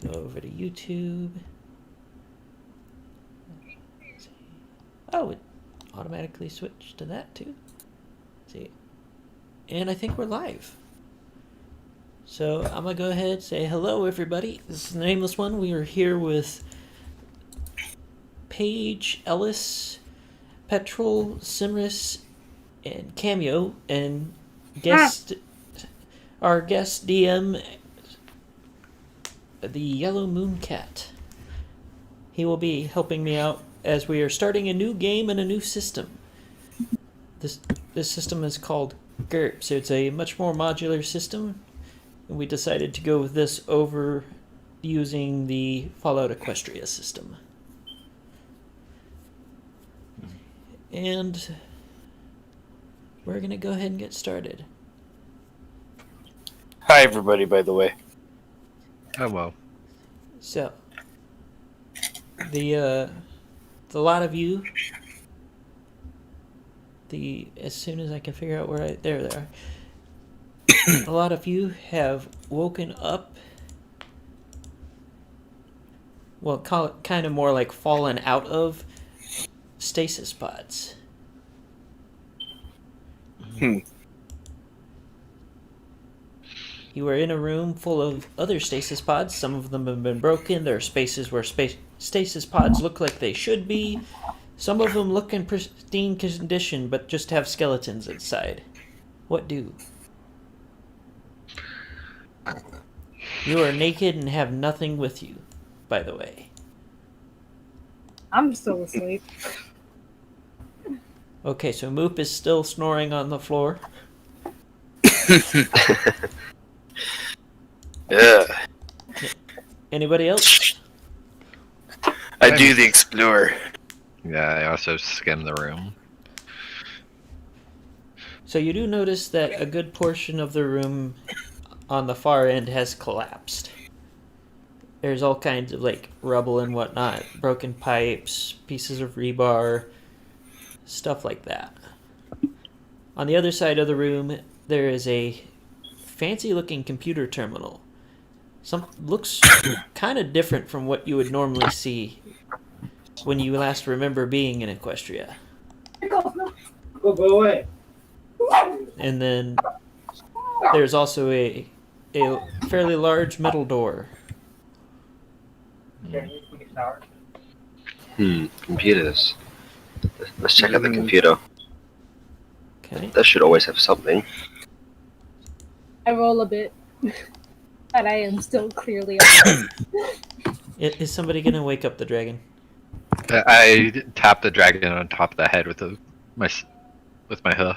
Go over to YouTube. Oh, it automatically switched to that too. See, and I think we're live. So I'm gonna go ahead and say hello, everybody. This is the Nameless One. We are here with Paige, Ellis, Petrol, Simris, and Cameo, and our guest DM, the Yellow Moon Cat. He will be helping me out as we are starting a new game and a new system. This system is called GURPS. It's a much more modular system, and we decided to go with this over using the Fallout Equestria system. And we're going to go ahead and get started. Hi, everybody, by the way. Hello. So, the lot of you, as soon as I can figure out where there they are. A lot of you have woken up. Well, call it kind of more like fallen out of stasis pods. You are in a room full of other stasis pods. Some of them have been broken. There are spaces where stasis pods look like they should be. Some of them look in pristine condition, but just have skeletons inside. What do? You are naked and have nothing with you, by the way. I'm still asleep. Okay, so Moop is still snoring on the floor. Yeah. Anybody else? I do the explorer. Yeah, I also skim the room. So you do notice that a good portion of the room on the far end has collapsed. There's all kinds of like rubble and whatnot, broken pipes, pieces of rebar, stuff like that. On the other side of the room, there is a fancy-looking computer terminal. Looks kind of different from what you would normally see when you last remember being in Equestria. Go away. And then there's also a fairly large metal door. Computers. Let's check out the computer. Okay. That should always have something. I roll a bit, but I am still clearly awake. Is somebody gonna wake up the dragon? I tap the dragon on top of the head with my hoof.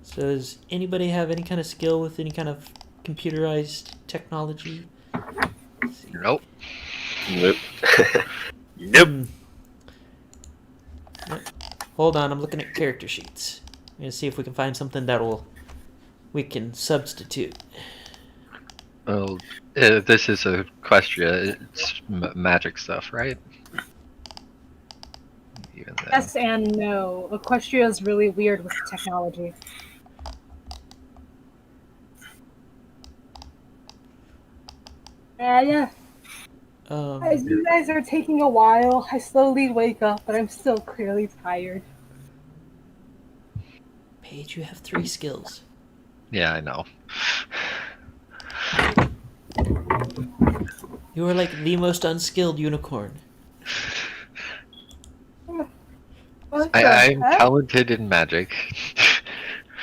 So does anybody have any kind of skill with any kind of computerized technology? Nope. Nope. Nope. Hold on, I'm looking at character sheets. I'm gonna see if we can find something we can substitute. Well, this is Equestria. It's magic stuff, right? Even then. Yes and no. Equestria is really weird with technology. Yeah. As you guys are taking a while, I slowly wake up, but I'm still clearly tired. Paige, you have 3 skills. Yeah, I know. You are like the most unskilled unicorn. I'm talented in magic.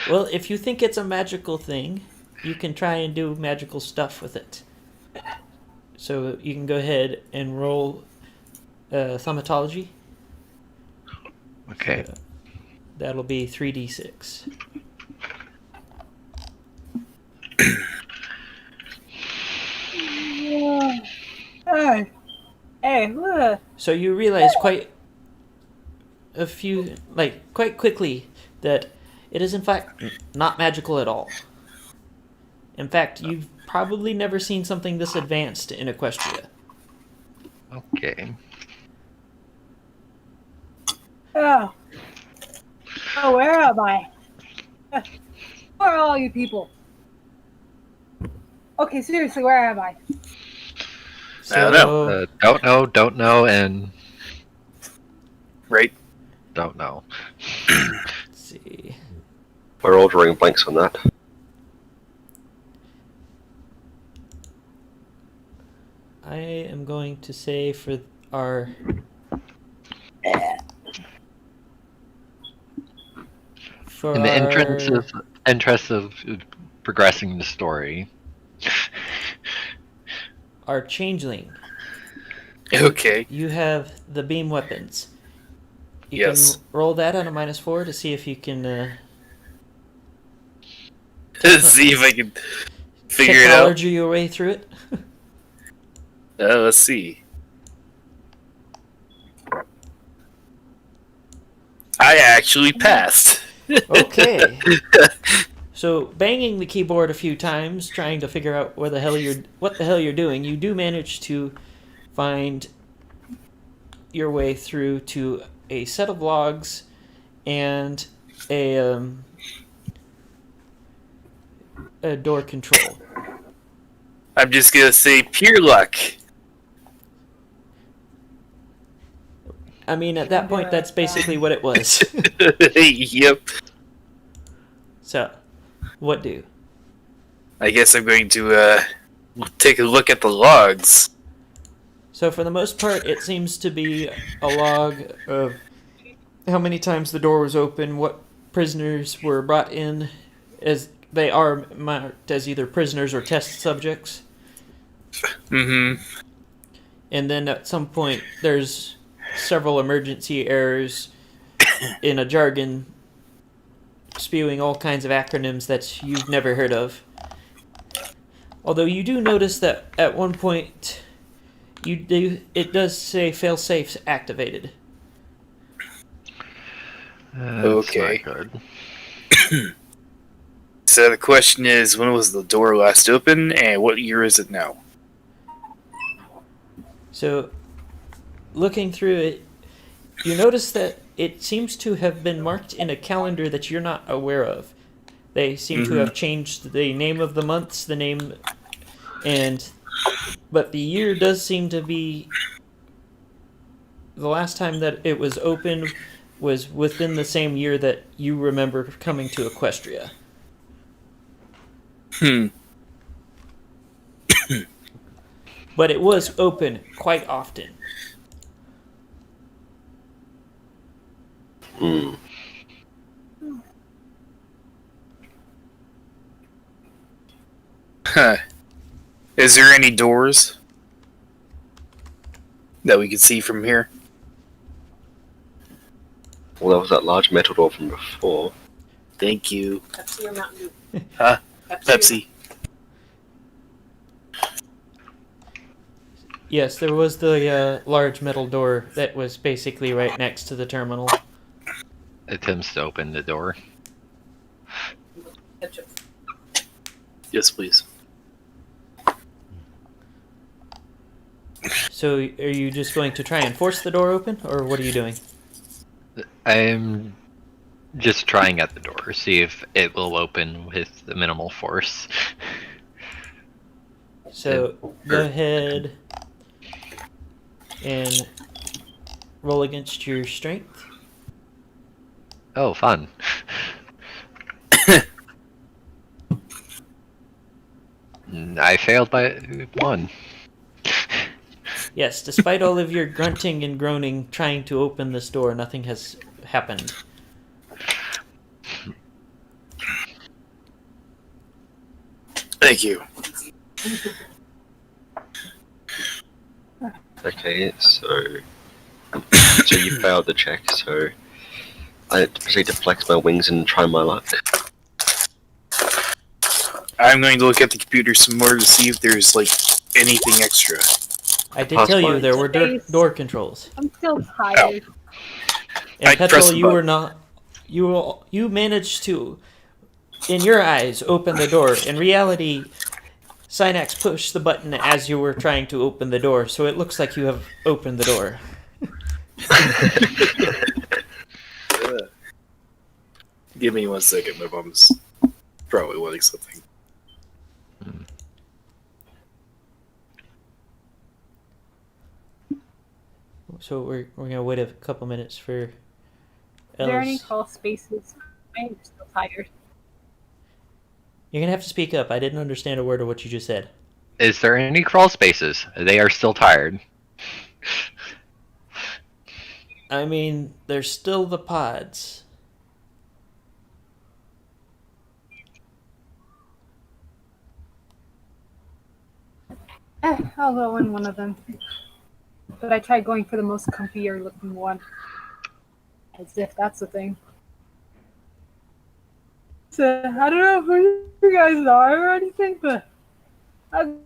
Well, if you think it's a magical thing, you can try and do magical stuff with it. So you can go ahead and roll thaumatology. Okay. That'll be 3d6. Hey, So you realize quite quickly that it is in fact not magical at all. In fact, you've probably never seen something this advanced in Equestria. Okay. Oh, where am I? are all you people? Okay, seriously, where am I? I don't know. Don't know, and Right? don't know. Let's see. We're all drawing blanks on that. I am going to say for our In the interest of progressing the story, our changeling, Okay. you have the beam weapons. You Yes. can roll that on a -4 to see if you can See if I can figure it out. technology your way through it. Let's see. I actually passed. Okay. So banging the keyboard a few times, trying to figure out what the hell you're doing, you do manage to find your way through to a set of logs and a door control. I'm just gonna say pure luck. I mean, at that point, that's basically what it was. Yep. So, what do? I guess I'm going to take a look at the logs. So, for the most part, it seems to be a log of how many times the door was open, what prisoners were brought in, as they are marked as either prisoners or test subjects. Mm-hmm. And then at some point, there's several emergency errors in a jargon spewing all kinds of acronyms that you've never heard of. Although you do notice that at one point, it does say failsafes activated. that's Okay. not good. So the question is, when was the door last open, and what year is it now? So, looking through it, you notice that it seems to have been marked in a calendar that you're not aware of. They seem to have changed the name of the months, but the year does seem to be the last time that it was open was within the same year that you remember coming to Equestria. But it was open quite often. Hmm. Huh. Is there any doors that we can see from here? Well, there was that large metal door from before. Thank you. Pepsi or Mountain Dew? Huh? Pepsi. Pepsi. Yes, there was the large metal door that was basically right next to the terminal. Attempts to open the door. Ketchup. Yes, please. So, are you just going to try and force the door open, or what are you doing? I'm just trying at the door, see if it will open with the minimal force. So, go ahead and roll against your strength. Oh, fun. I failed by 1. Yes, despite all of your grunting and groaning trying to open this door, nothing has happened. Thank you. Okay, so you failed the check, so I proceed to flex my wings and try my luck. I'm going to look at the computer some more to see if there's like anything extra. I did tell you there were door controls. I'm still tired. And I pressed Petrol, the you were button. not. You managed to, in your eyes, open the door. In reality, Synax pushed the button as you were trying to open the door, so it looks like you have opened the door. Give me 1 second, my mom's probably wanting something. So we're gonna wait a couple minutes for Are there any Ellis. crawl spaces? I'm still tired. You're gonna have to speak up. I didn't understand a word of what you just said. Is there any crawl spaces? They are still tired. I mean, there's still the pods. I'll go in one of them. But I tried going for the most comfier looking one. As if that's the thing. So, I don't know who you guys are or anything, but I'm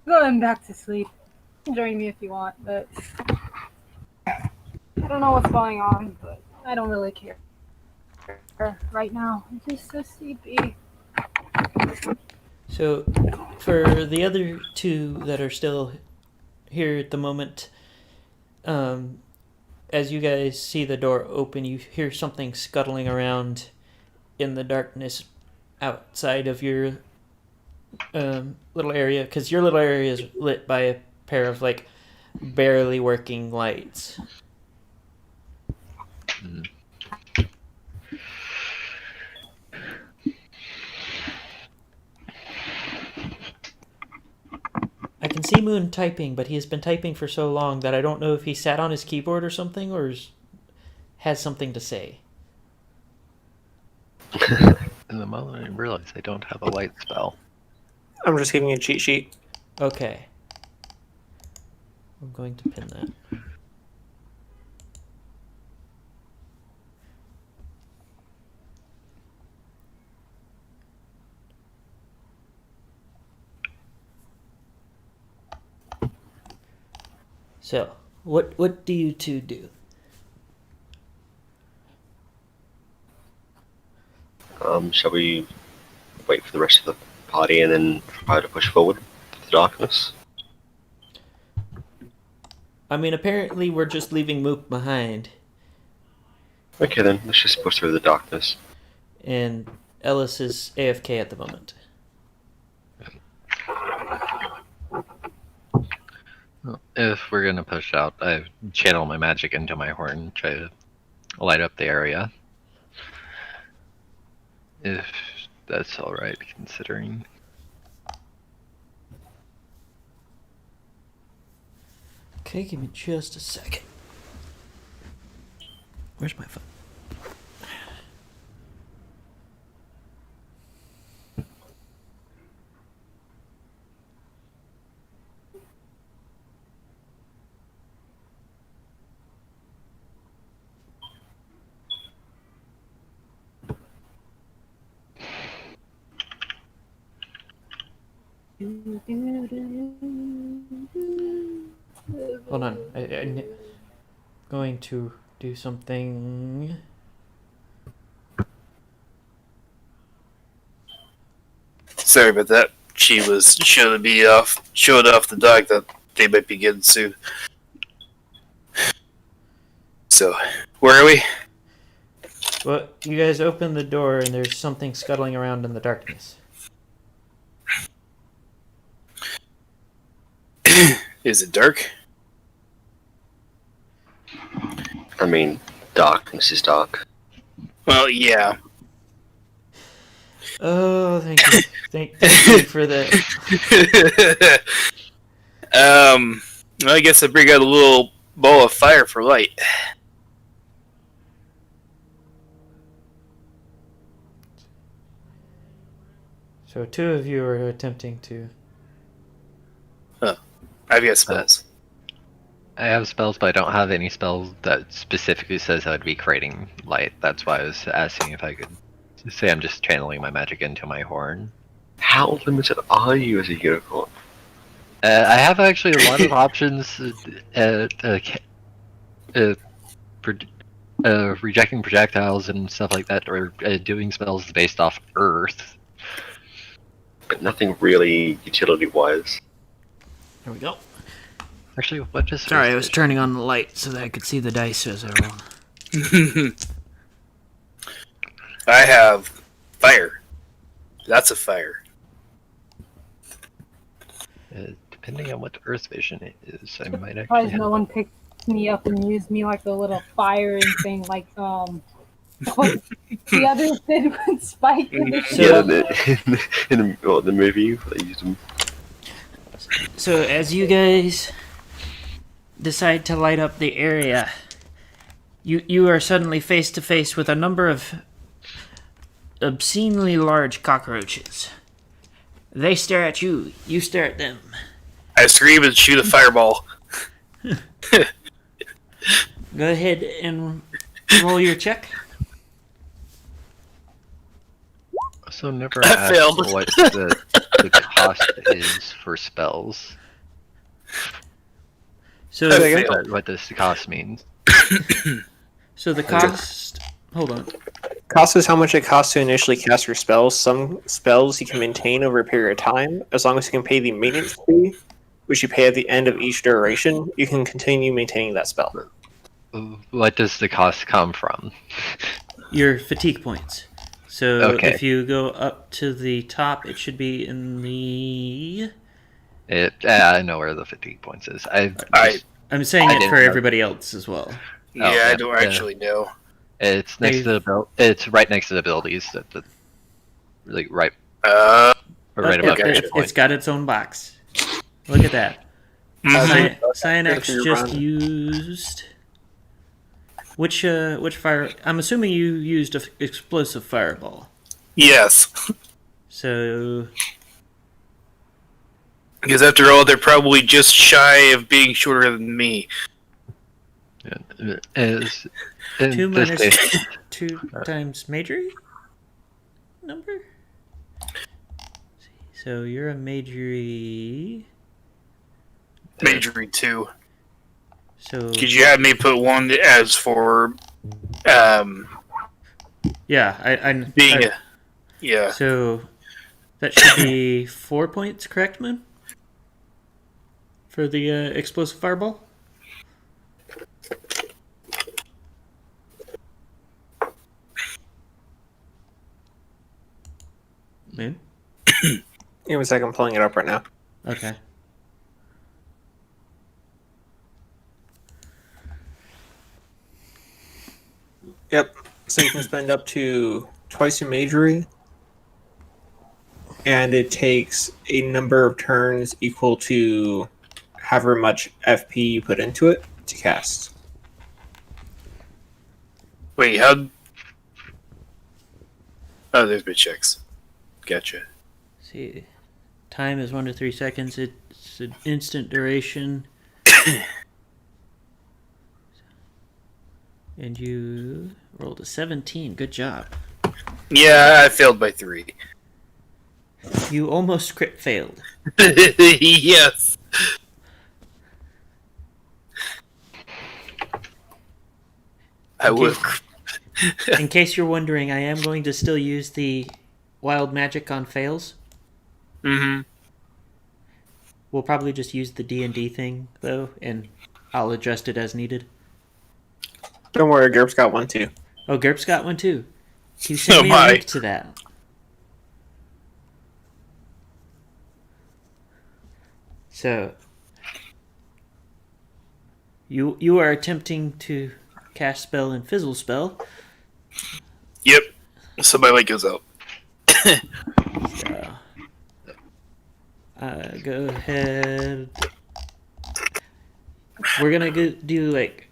going back to sleep. Join me if you want, but I don't know what's going on, but I don't really care. Right now, I'm just so sleepy. So, for the other two that are still here at the moment, as you guys see the door open, you hear something scuttling around in the darkness outside of your little area, because your little area is lit by a pair of like barely working lights. I can see Moon typing, but he has been typing for so long that I don't know if he sat on his keyboard or something, or has something to say. In the moment I realize I don't have a light spell. I'm just giving you a cheat sheet. Okay. I'm going to pin that. So, what do you two do? Shall we wait for the rest of the party and then try to push forward through the darkness? I mean, apparently we're just leaving Mook behind, Okay then, let's just push through the darkness. and Ellis is AFK at the moment. Well, if we're gonna push out, I channel my magic into my horn, try to light up the area. If that's alright, considering. Okay, give me just a second. Where's my phone? Hold on. I'm going to do something. Sorry about that. She was showed off the dog that they might be getting soon. So, where are we? Well, you guys open the door and there's something scuttling around in the darkness. Is it dark? I mean, darkness is dark. Well, yeah. Oh, thank you. Thank you for that. Well, I guess I bring out a little ball of fire for light. So two of you are attempting to... I've got spells. I have spells, but I don't have any spells that specifically says I would be creating light. That's why I was asking if I could say I'm just channeling my magic into my horn. How limited are you as a unicorn? I have actually a lot of options. Rejecting projectiles and stuff like that, or doing spells based off Earth. But nothing really utility-wise. There we go. Actually, what does? Sorry, I was turning on the light so that I could see the dice as I roll. I have fire. That's a fire. Depending on what Earth Vision is, I might actually Surprised have... no one picked me up and used me like a little firing thing, like what the others did with Spike in the So- Yeah, the movie they used them. So as you guys decide to light up the area, you are suddenly face to face with a number of obscenely large cockroaches. They stare at you. You stare at them. I scream and shoot a fireball. Go ahead and roll your check. Also, never I asked failed. what the cost is for spells. So, I failed. What this cost means. so the cost. Hold on. Cost is how much it costs to initially cast your spells. Some spells you can maintain over a period of time. As long as you can pay the maintenance fee, which you pay at the end of each duration, you can continue maintaining that spell. What does the cost come from? Your fatigue points. So Okay. if you go up to the top, it should be in the. I know where the fatigue points is. I'm saying I it didn't for know. everybody else as well. Yeah, I yeah, don't yeah. actually know. It's next to the It's right next to the abilities. Like right Uh, right above okay. the It's point. got its own box. Look at that. mhm. Cyanex If you're just running. used. Which fire? I'm assuming you used a explosive fireball. Yes. So Because after all, they're probably just shy of being shorter than me. Is in 2 this minus case, 2 times majory number. So you're a majory. Majory 2. So Because you had me put one as for yeah, being I- a. Yeah. So that should be 4 points, correct, Moon? For the explosive fireball? Moon? Give me a second, I'm pulling it up right now. Okay. Yep. So you can spend up to twice your majory, and it takes a number of turns equal to however much FP you put into it to cast. Wait, how. Oh, there's my checks. Gotcha. See, time is 1 to 3 seconds. It's an instant duration. And you rolled a 17. Good job. Yeah, I failed by 3. You almost crit failed. Yes. I would. In case you're wondering, I am going to still use the wild magic on fails. Mm-hmm. We'll probably just use the D&D thing, though, and I'll adjust it as needed. Don't worry, Gerp's got one too. Oh, Gerp's got one, too. He sent Oh me my. a link to that. So, you are attempting to cast spell and fizzle spell. Yep. So my light goes out. So, go ahead. We're gonna do like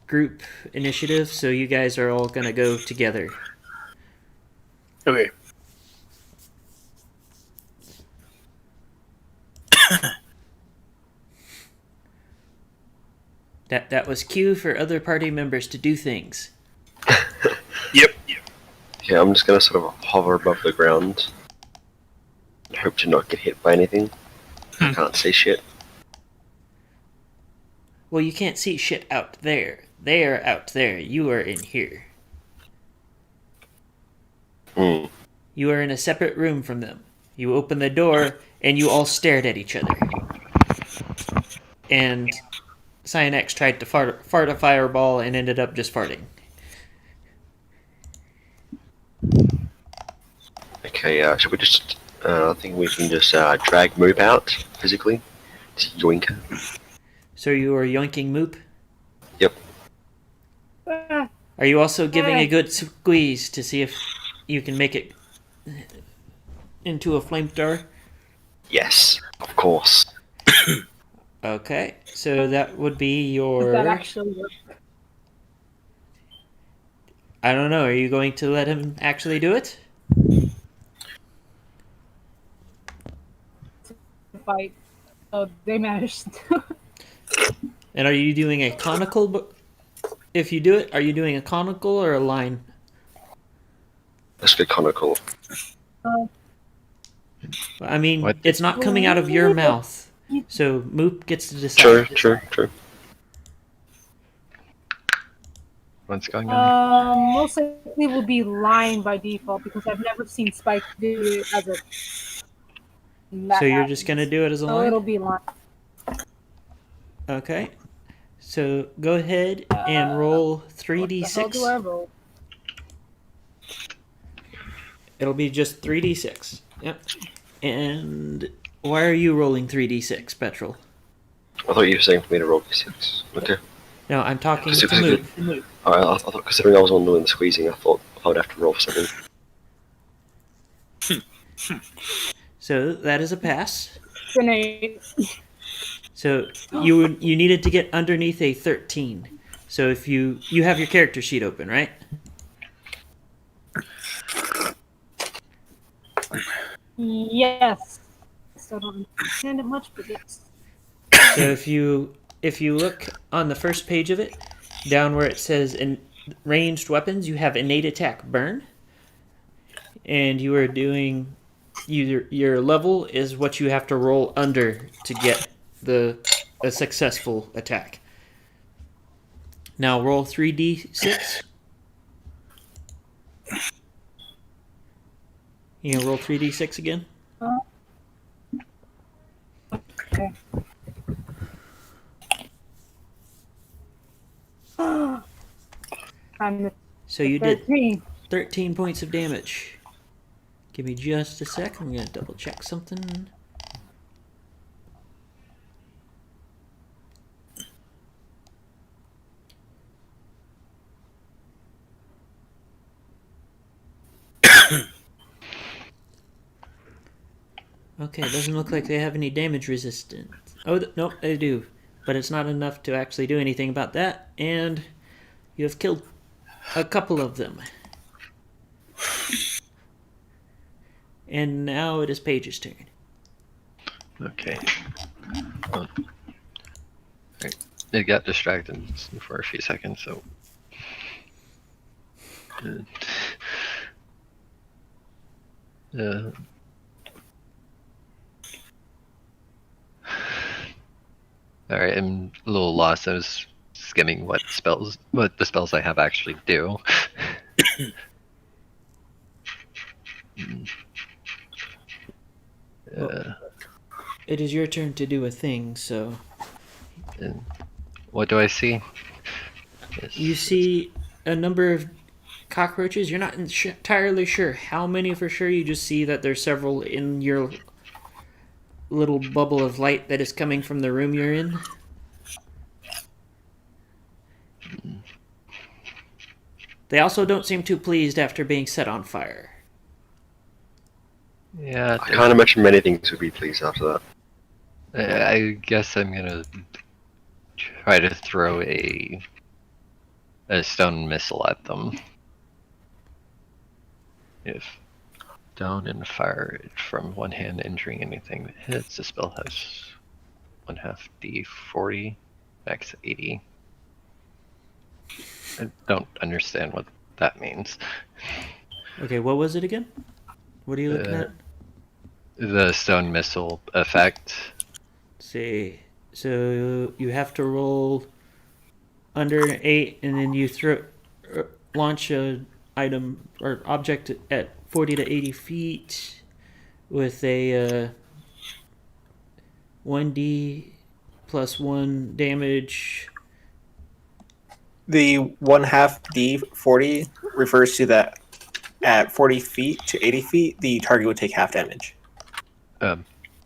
group initiative, so you guys are all gonna go together. Okay. That was cue for other party members to do things. Yep. Yeah, I'm just gonna sort of hover above the ground and hope to not get hit by anything. I can't see shit. Well, you can't see shit out there. They are out there. You are in here. Hmm. You are in a separate room from them. You open the door, and you all stared at each other. And Cyanex tried to fart a fireball and ended up just farting. Okay, should we just... I think we can just drag Moop out physically. Just yoink her. So you are yoinking Moop. Yep. Are you also giving a good squeeze to see if you can make it into a flamethrower? Yes, of course. Okay, so that would be Does that your. actually work? I don't know. Are you going to let him actually do it? Fight. So they managed to. And are you doing a conical? If you do it, are you doing a conical or a line? Let's get conical. I mean, What? it's not coming out of your mouth, so Moop gets to decide. True. What's going on? Most likely will be line by default because I've never seen Spike do it as a. So you're just gonna do it as a So it'll line? be line. Okay. So go ahead and roll What the hell do 3d6. I roll? It'll be just 3d6. Yep. And why are you rolling 3d6, Petrol? I thought you were saying for me to roll d6. Okay. No, I'm talking Is to it- Moop. I thought, considering I was on doing the squeezing, I thought I would have to roll for something. So that is a pass. Grenade. So you needed to get underneath a 13. So if you have your character sheet open, right? Yes. Still don't understand it much, but yes. So if you look on the first page of it, down where it says in ranged weapons, you have innate attack burn, and you are doing your level is what you have to roll under to get a successful attack. Now roll 3d6. You gonna roll 3d6 again? Okay. I'm So you did 13. 13 points of damage. Give me just a sec. I'm gonna double check something. Okay, it doesn't look like they have any damage resistance. Oh, nope, they do. But it's not enough to actually do anything about that, and you have killed a couple of them. And now it is Paige's turn. Okay. Well, it got distracted for a few seconds, so. Alright, I'm a little lost. I was skimming what the spells I have actually do. It is your turn to do a thing, so And what do I see? you see a number of cockroaches. You're not entirely sure how many for sure. You just see that there's several in your little bubble of light that is coming from the room you're in. They also don't seem too pleased after being set on fire. Yeah, I can't imagine many things would be pleased after that. I guess I'm gonna try to throw a stone missile at them. If down and fire it from one hand, injuring anything that hits, the spell has 1/2 d40, max 80. I don't understand what that means. Okay, what was it again? What are you looking at? The stone missile effect. See, so you have to roll under an 8, and then you launch a item or object at 40 to 80 feet with a 1d plus 1 damage. The 1/2 D40 refers to that at 40 feet to 80 feet, the target would take half damage.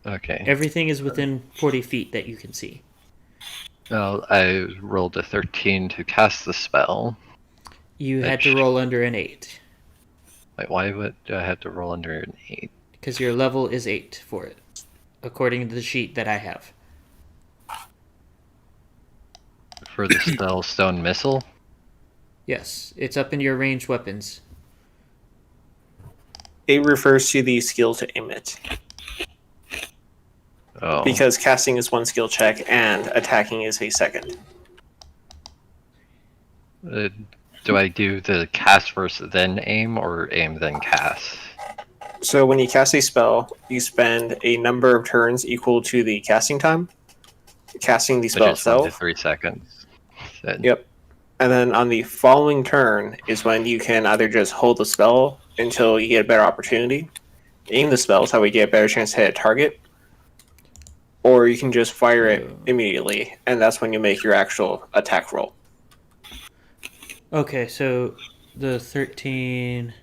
Okay. Everything is within 40 feet that you can see. Well, I rolled a 13 to cast the spell. You had to roll under an 8 Wait, why would I have to roll under an 8? because your level is 8 for it, according to the sheet that I have. For the spell Stone Missile? Yes, it's up in your ranged weapons. It refers to the skill to aim it. Oh. Because casting is one skill check and attacking is a second. Do I do the cast first then aim, or aim then cast? So when you cast a spell, you spend a number of turns equal to the casting time, casting the spell Which is 1 to itself. 3 seconds. Then. Yep. And then on the following turn is when you can either just hold the spell until you get a better opportunity, aim the spell so we get a better chance to hit a target, or you can just fire it immediately, and that's when you make your actual attack roll. Okay, so the 13...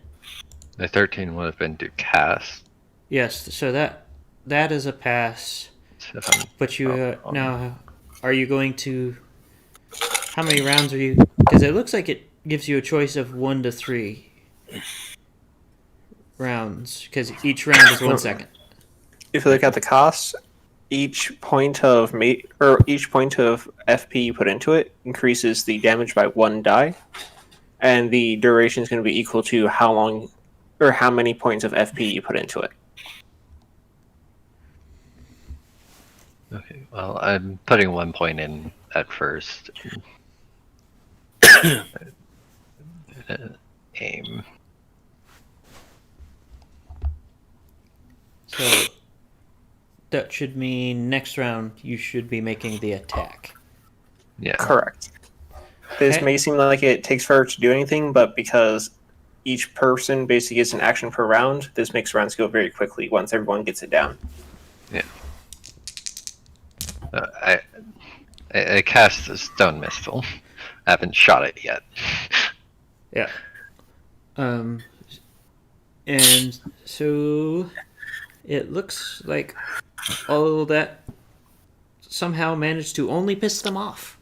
The 13 would have been to cast. Yes, so that is a pass. So if I'm But you now, are you going to? How many rounds are you? Because it looks like it gives you a choice of 1 to 3 rounds. Because each round is 1 second. If you look at the costs, each point of each point of FP you put into it increases the damage by 1 die, and the duration is going to be equal to how long or how many points of FP you put into it. Okay, well, I'm putting 1 point in at first. Aim. So that should mean next round you should be making the attack. Yeah. Correct. This Okay. may seem like it takes forever to do anything, but because each person basically gets an action per round, this makes rounds go very quickly once everyone gets it down. Yeah. I cast the Stone Missile. I haven't shot it yet. Yeah. And so it looks like all that somehow managed to only piss them off.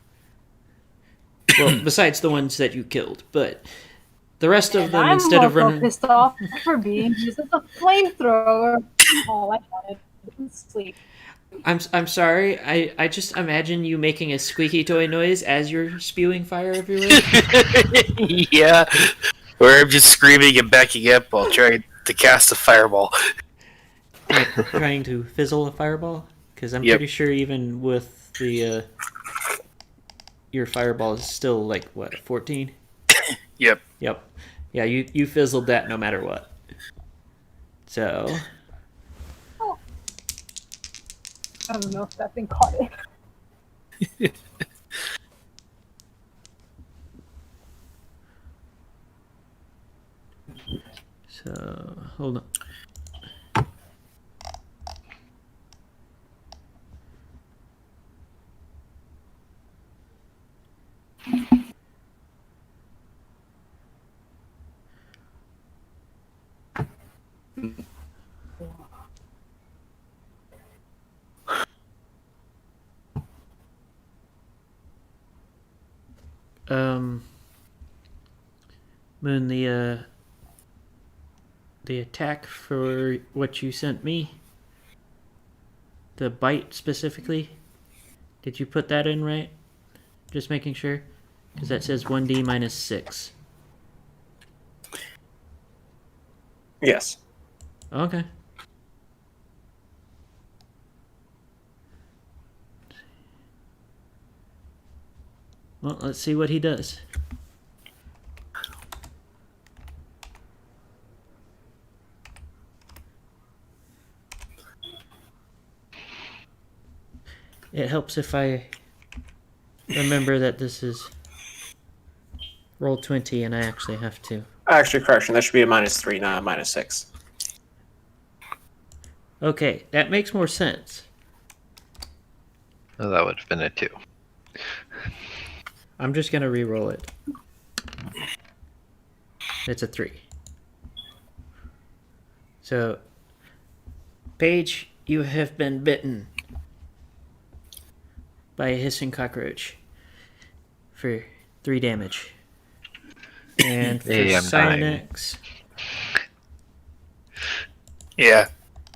Well, besides the ones that you killed, but the rest of them, I'm instead of also running, pissed off for being used as a flamethrower. All I wanted was sleep. I'm sorry. I just imagine you making a squeaky toy noise as you're spewing fire everywhere. Yeah. Or I'm just screaming and backing up while trying to cast a fireball. Like trying to fizzle a fireball, because I'm Yep. pretty sure even with the your fireball is still like what 14. Yep. Yep. Yeah, you fizzled that no matter what. So I don't know if that thing caught it. hold on. Moon, the attack for what you sent me, the bite specifically, did you put that in right? Just making sure, because that says 1d minus 6. Yes. Okay. Well, let's see what he does. It helps if I remember that this is roll 20 and I actually have to. Actually, correction. That should be a -3, not a -6. Okay, that makes more sense. Oh, that would have been a 2. I'm just gonna re-roll it. It's a 3. So, Paige, you have been bitten by a hissing cockroach for 3 damage. And for Hey, I'm dying. Cyanex, Yeah.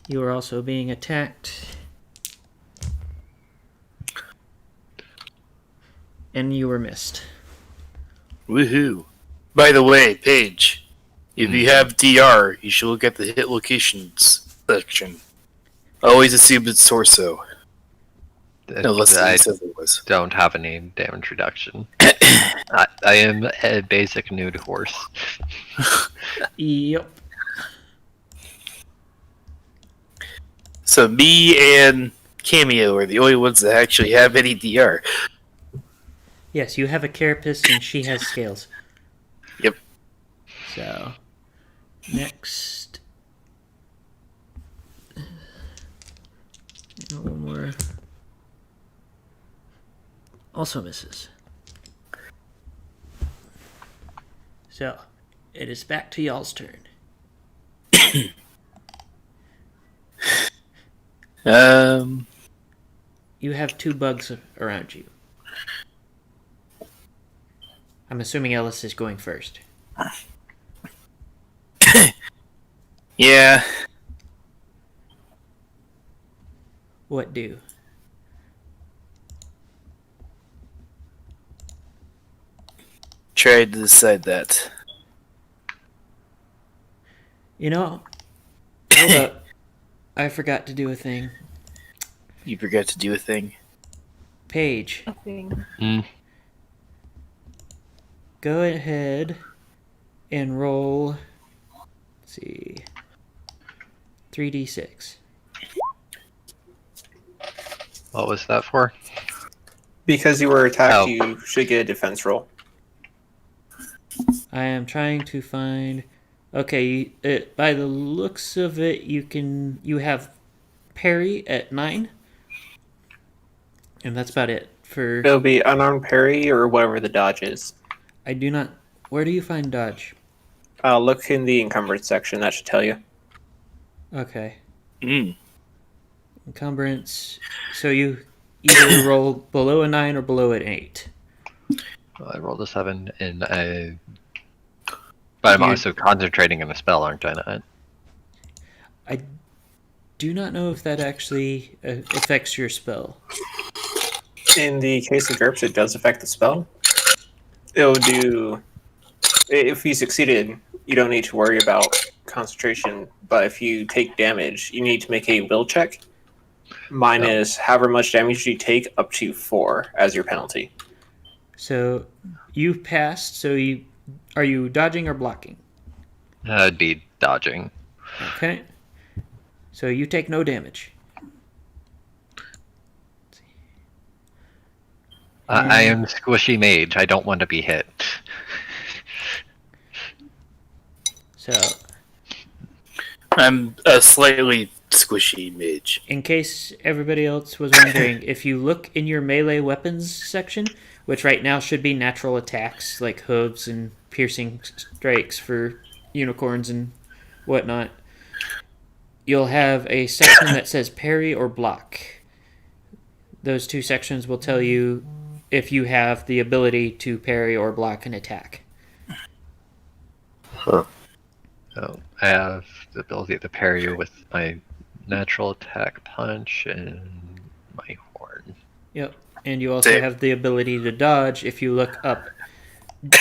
you are also being attacked. And you were missed. Woohoo. By the way, Paige, if you have DR, you should look at the hit locations section. Always assume it's torso. Unless I it says it was. don't have any damage reduction. I am a basic nude horse. Yep. So me and Cameo are the only ones that actually have any DR. Yes, you have a carapace and she has scales. Yep. So, next. One more. Also misses. So, it is back to y'all's turn. You have 2 bugs around you. I'm assuming Ellis is going first. Yeah. What do? Tried to decide that. You know, hold up. I forgot to do a thing. You forgot to do a thing. Paige, I think. go ahead and roll. Let's see. 3d6. What was that for? Because you were attacked, Oh. you should get a defense roll. I am trying to find. Okay, by the looks of it, you have parry at 9, and that's about it. For It'll be unarmed parry or whatever the dodge is. I do not. Where do you find dodge? Look in the encumbered section. That should tell you. Okay, Mm. encumbrance. So you either roll below a 9 or below an 8. I rolled a 7 and I. But I'm You- also concentrating on a spell, aren't I not? I do not know if that actually affects your spell. In the case of GURPS, it does affect the spell. It'll do. If you succeeded, you don't need to worry about concentration. But if you take damage, you need to make a will check. Minus however much damage you take, up to 4 as your penalty. So you passed. So are you dodging or blocking? I'd be dodging. Okay. So you take no damage. I am squishy mage. I don't want to be hit. So, I'm a slightly squishy mage. in case everybody else was wondering, if you look in your melee weapons section, which right now should be natural attacks like hooves and piercing strikes for unicorns and whatnot, you'll have a section that says parry or block. Those 2 sections will tell you if you have the ability to parry or block an attack. Huh. So I have the ability to parry with my natural attack punch and my horn. Yep. And you also Same. have the ability to dodge if you look up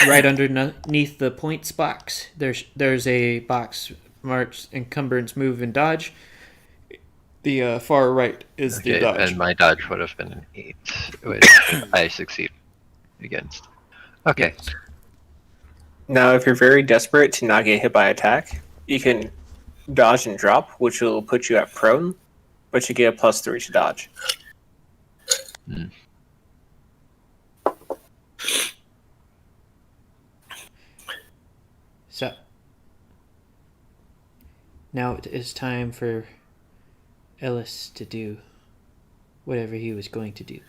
right underneath the points box. There's a box marked encumbrance, move, and dodge. The far right is the dodge. And my dodge would have been an 8, which I succeed against. Okay. Yes. Now, if you're very desperate to not get hit by attack, you can dodge and drop, which will put you at prone, but you get a +3 to dodge. So now it is time for Ellis to do whatever he was going to do.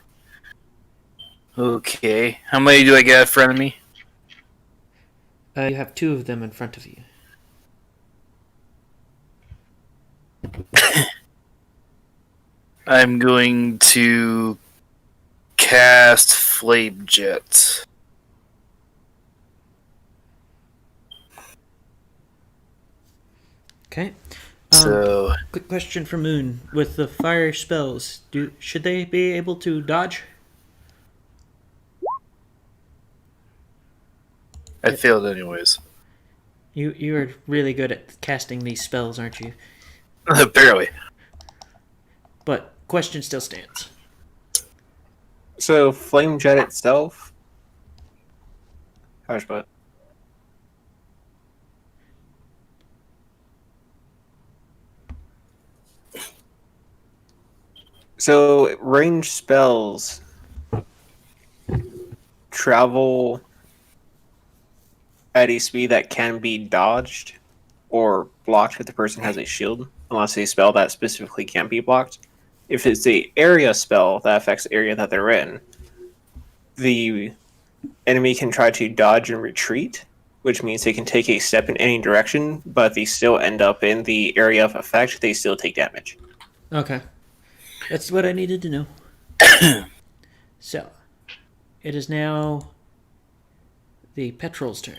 Okay. How many do I get in front of me? You have 2 of them in front of you. I'm going to cast Flame Jet. Okay. So Quick question for Moon: with the fire spells, should they be able to dodge? I failed anyways. You are really good at casting these spells, aren't you? Barely. But question still stands. So flame jet itself. How's but? So range spells travel at a speed that can be dodged or blocked if the person has a shield, unless a spell that specifically can't be blocked. If it's a area spell that affects the area that they're in, the enemy can try to dodge and retreat, which means they can take a step in any direction, but they still end up in the area of effect. They still take damage. Okay. That's what I needed to know. So, it is now the Petrol's turn.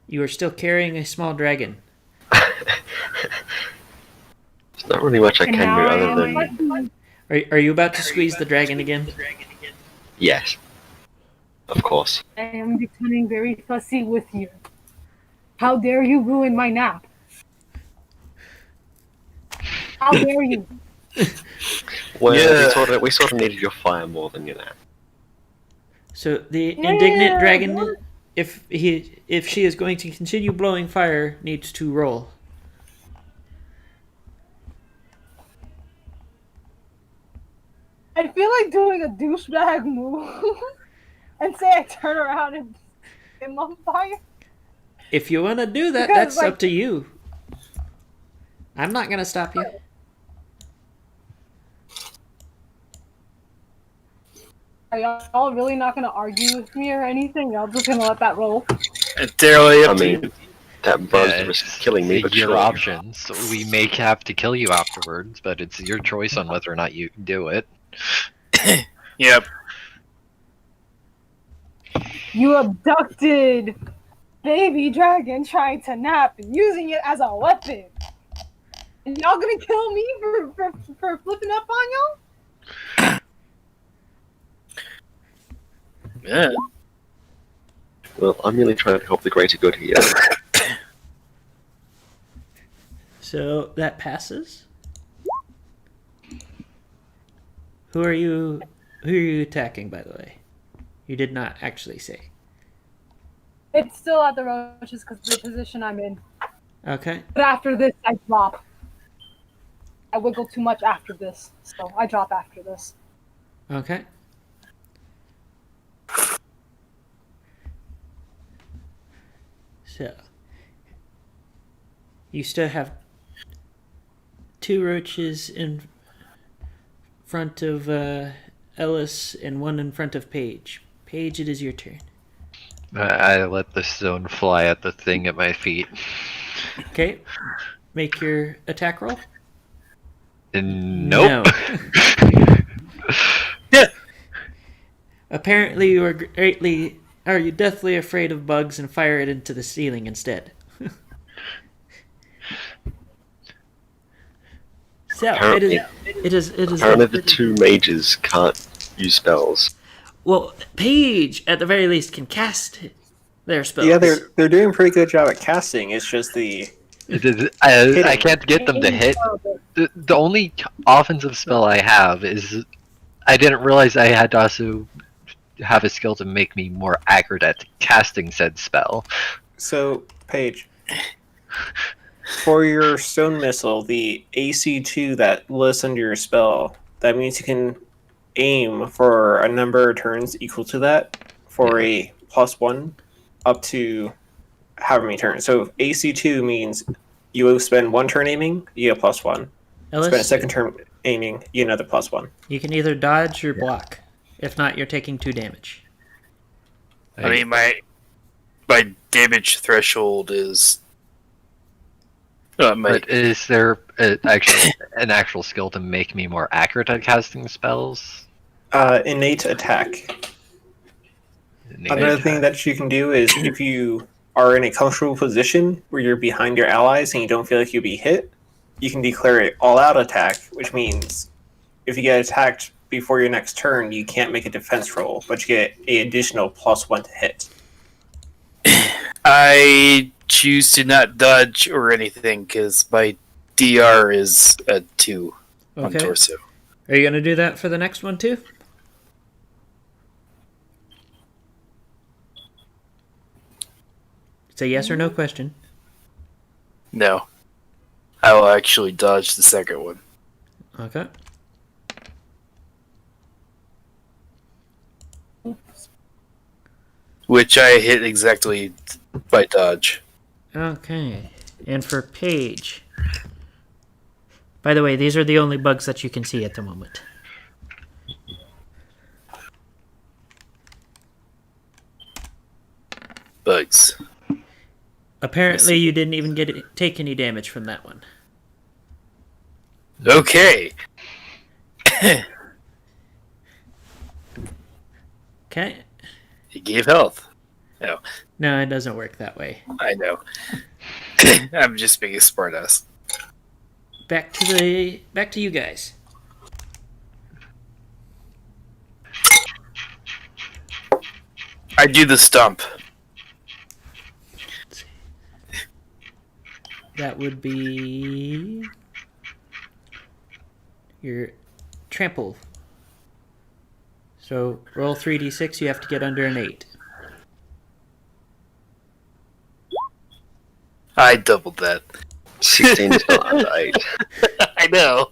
You are still carrying a small dragon. There's not really much I And can now do I other am than lucky. Are you about to squeeze the dragon again? yes, of course. I am becoming very fussy with you. How dare you ruin my nap? How dare you? Well, Yeah. we sort of needed your fire more than your nap. So the Yeah, indignant dragon, what? if she is going to continue blowing fire, needs to roll. I feel like doing a douchebag move and say I turn around and am on fire. If you want to do that, Because, that's like- up to you. I'm not gonna stop you. Are y'all really not gonna argue with me or anything? Y'all just gonna let that roll? Entirely I up to you. mean, that runs the risk of killing me, but your sure. options. We may have to kill you afterwards, but it's your choice on whether or not you do it. Yep. You abducted baby dragon trying to nap and using it as a weapon. And y'all gonna kill me for flipping up on y'all? Yeah. Well, I'm really trying to help the greater good here. So that passes. Who are you attacking, by the way? You did not actually say. It's still at the roaches because of the position I'm in. Okay. But after this, I drop. I wiggle too much after this, so I drop after this. Okay. So you still have two roaches in front of Ellis and one in front of Paige. Paige, it is your turn. I let the stone fly at the thing at my feet. Okay. Make your attack roll. Nope. Yeah. Apparently you are you deathly afraid of bugs and fire it into the ceiling instead. So Apparently- it is Apparently, the two mages can't use spells. well, Paige at the very least can cast their spells. Yeah, they're doing a pretty good job at casting. It's just I can't get them to hit. The only offensive spell I have is I didn't realize I had to also have a skill to make me more accurate at casting said spell. so Paige. For your stone missile, the AC2 that lists under your spell, that means you can aim for a number of turns equal to that for a +1 up to however many turns. So AC2 means you will spend one turn aiming, you get +1. Spend a Ellis, second turn aiming, you get another +1. you can either dodge or block. If not, you're taking 2 damage. I mean, my damage threshold is. But is there an actual skill to make me more accurate at casting spells? Innate attack. Innate Another thing attack. that you can do is if you are in a comfortable position where you're behind your allies and you don't feel like you'll be hit, you can declare an all-out attack, which means if you get attacked before your next turn, you can't make a defense roll, but you get an additional +1 to hit. I choose to not dodge or anything because my DR is a 2 on Okay. torso. Are you going to do that for the next one too? It's a yes or no question. No. I will actually dodge the second one. Okay. Which I hit exactly by dodge. Okay. And for Paige. By the way, these are the only bugs that you can see at the moment. Bugs. Apparently, you didn't even take any damage from that one. Okay. Okay. He gave health. No, No, it doesn't work that way. I know. I'm just being a smartass. Back to you guys. I do the stump. That would be your trample. So roll 3d6. You have to get under an 8. I doubled that. 16 is not under 8. I know.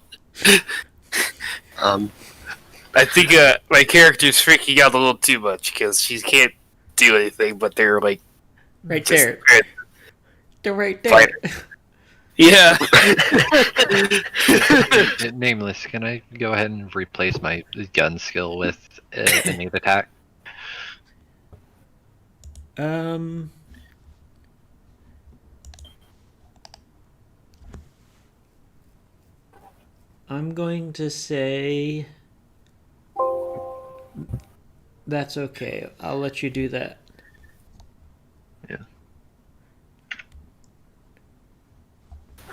I think my character's freaking out a little too much because she can't do anything, but they're like Right just- there. They're right there. Fighter. Yeah. Nameless, can I go ahead and replace my gun skill with innate attack? I'm going to say that's okay. I'll let you do that.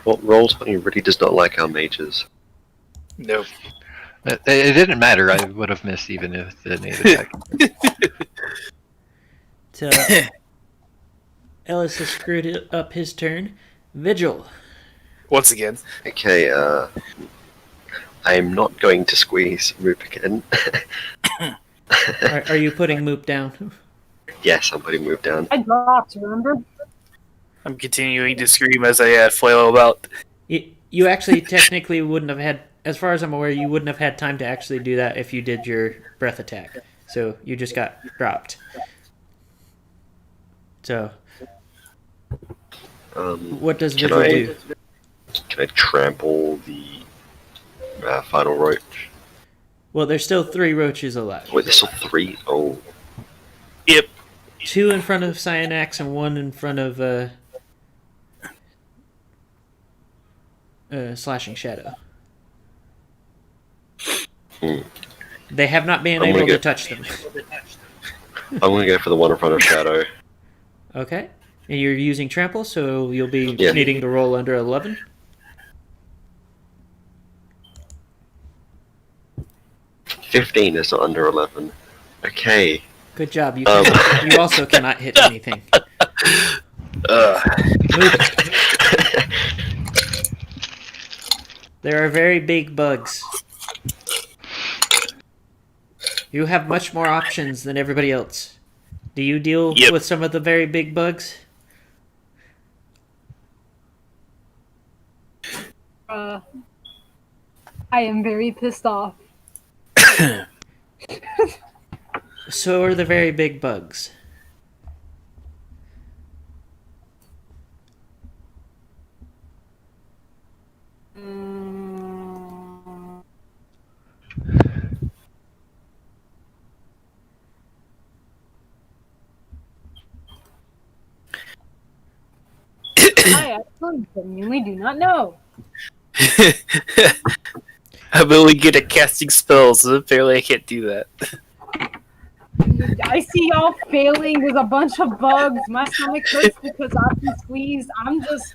What rolls when he really does not like our mages? Nope. It didn't matter. I would have missed even if the innate attack. So Ellis has screwed up his turn. Vigil. Once again. Okay, I'm not going to squeeze Roop again. Are you putting Moop down? Yes, I'm putting Roop down. I dropped, remember? I'm continuing to scream as I flail about. You actually technically wouldn't have had, as far as I'm aware, you wouldn't have had time to actually do that if you did your breath attack. So you just got dropped. So what does can Vigil I- do? Can I trample the final roach? Well, there's still 3 roaches alive. Wait, there's still 3? Oh. Yep. 2 in front of Cyanax and 1 in front of Slashing Shadow. They have not been I'm able gonna to get- touch them. I'm gonna go for the one in front of Shadow. Okay. And you're using trample, so you'll be Yeah. needing to roll under 11. $15 is not under 11. Okay. Good job. You, Um. you also cannot hit anything. There are very big bugs. You have much more options than everybody else. Do you deal Yep. with some of the very big bugs? I am very pissed off. So are the very big bugs. Mm, I actually genuinely do not know. I'm only good at casting spells, so apparently I can't do that. I see y'all failing. There's a bunch of bugs. My stomach hurts because I've been squeezed. I'm just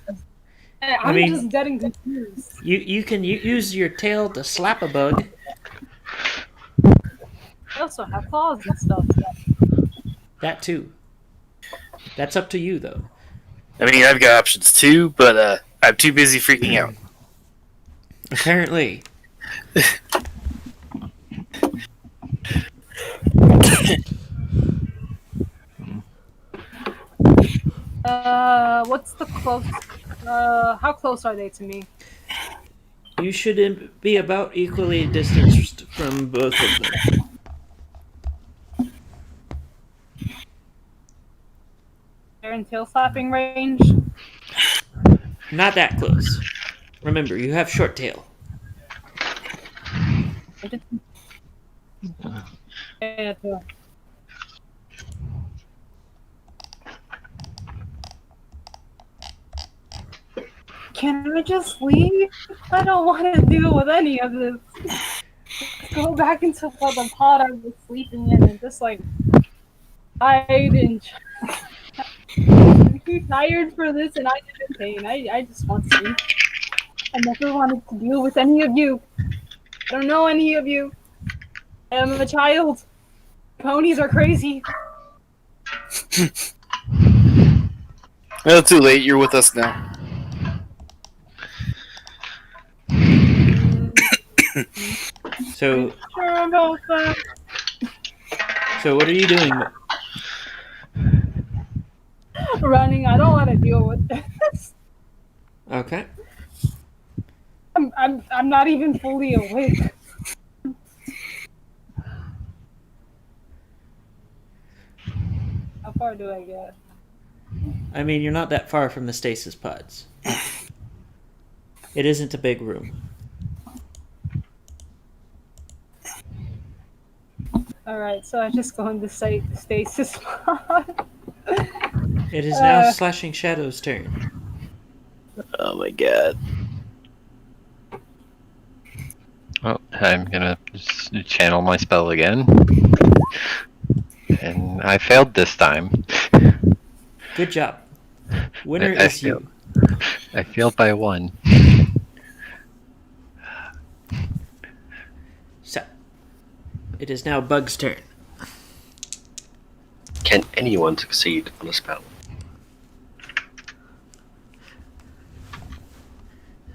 getting confused. You can use your tail to slap a bug. I also have claws and stuff. That too. That's up to you, though. I mean, I've got options too, but I'm too busy freaking out. Apparently. What's the close? How close are they to me? You should be about equally distanced from both of them. They're in tail slapping range. Not that close. Remember, you have short tail. Yeah, can I just leave? I don't want to deal with any of this. Go back into the pod I was sleeping in and just like hide and I'm too tired for this and I'm in pain. I just want to sleep. I never wanted to deal with any of you. I don't know any of you. I am a child. Ponies are crazy. Well, too late. You're with us now. So, Sure about that. so what are you doing? Running. I don't want to deal with this. Okay. I'm not even fully awake. How far do I get? I mean, you're not that far from the stasis pods. It isn't a big room. Alright, so I just go into stasis pod. It is now Slashing Shadow's turn. Oh my god. Well, I'm gonna just channel my spell again. And I failed this time. Good job. Winner I is you. I failed by 1. So, it is now Bug's turn. Can anyone succeed on a spell?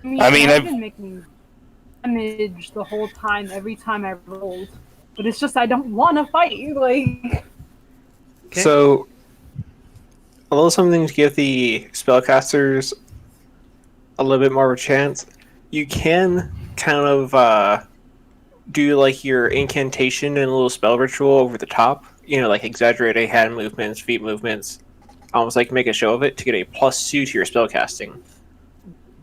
I mean, I've been making damage the whole time, every time I rolled. But it's just I don't want to fight. Like, Okay. So, although some things give the spellcasters a little bit more of a chance, you can kind of do like your incantation and a little spell ritual over the top. You know, like exaggerated hand movements, feet movements, almost like make a show of it to get a +2 to your spellcasting.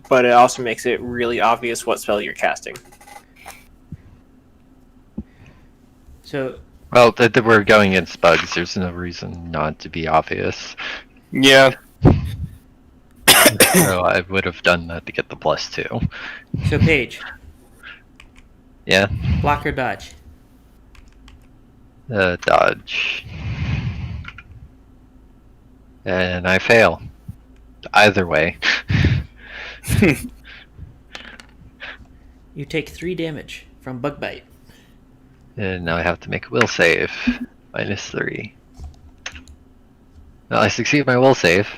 But it also makes it really obvious what spell you're casting. So, Well, we're going against bugs. There's no reason not to be obvious. Yeah. So I would have done that to get the +2. so Paige, Yeah. block or dodge? Dodge. And I fail. Either way. You take 3 damage from Bug Bite. And now I have to make a will save. -3. Well, I succeed my will save.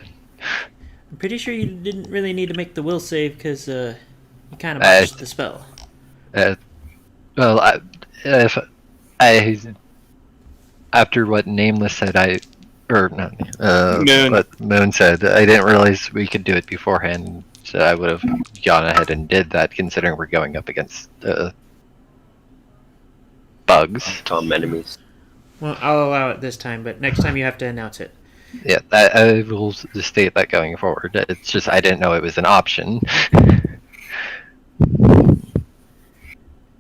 I'm pretty sure you didn't really need to make the will save because you kind of botched the spell. Well, if I after what Nameless said, Moon. what Moon said, I didn't realize we could do it beforehand. So I would have gone ahead and did that, considering we're going up against bugs. Tom enemies. Well, I'll allow it this time, but next time you have to announce it. Yeah, I will state that going forward. It's just I didn't know it was an option.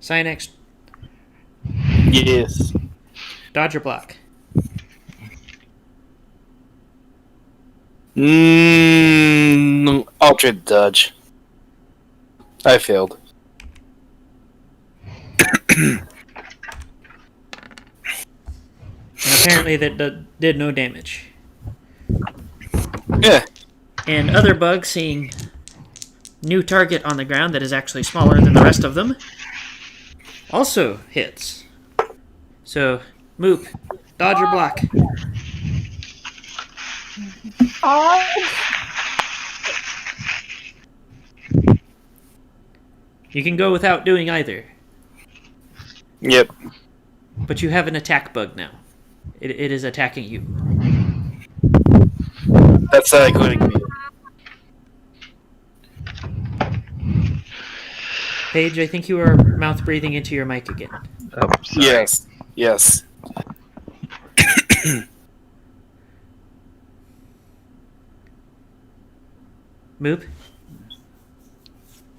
Cyanex, Yes. dodge or block? I'll trade the dodge. I failed. And apparently that did no damage. Yeah. And other bug seeing new target on the ground that is actually smaller than the rest of them also hits. So, Moop, dodge or block. You can go without doing either, Yep. but you have an attack bug now. It is attacking you. That's going to be. Paige, I think you are mouth breathing into your mic again. Oh, sorry. Yes. Yes. Moop?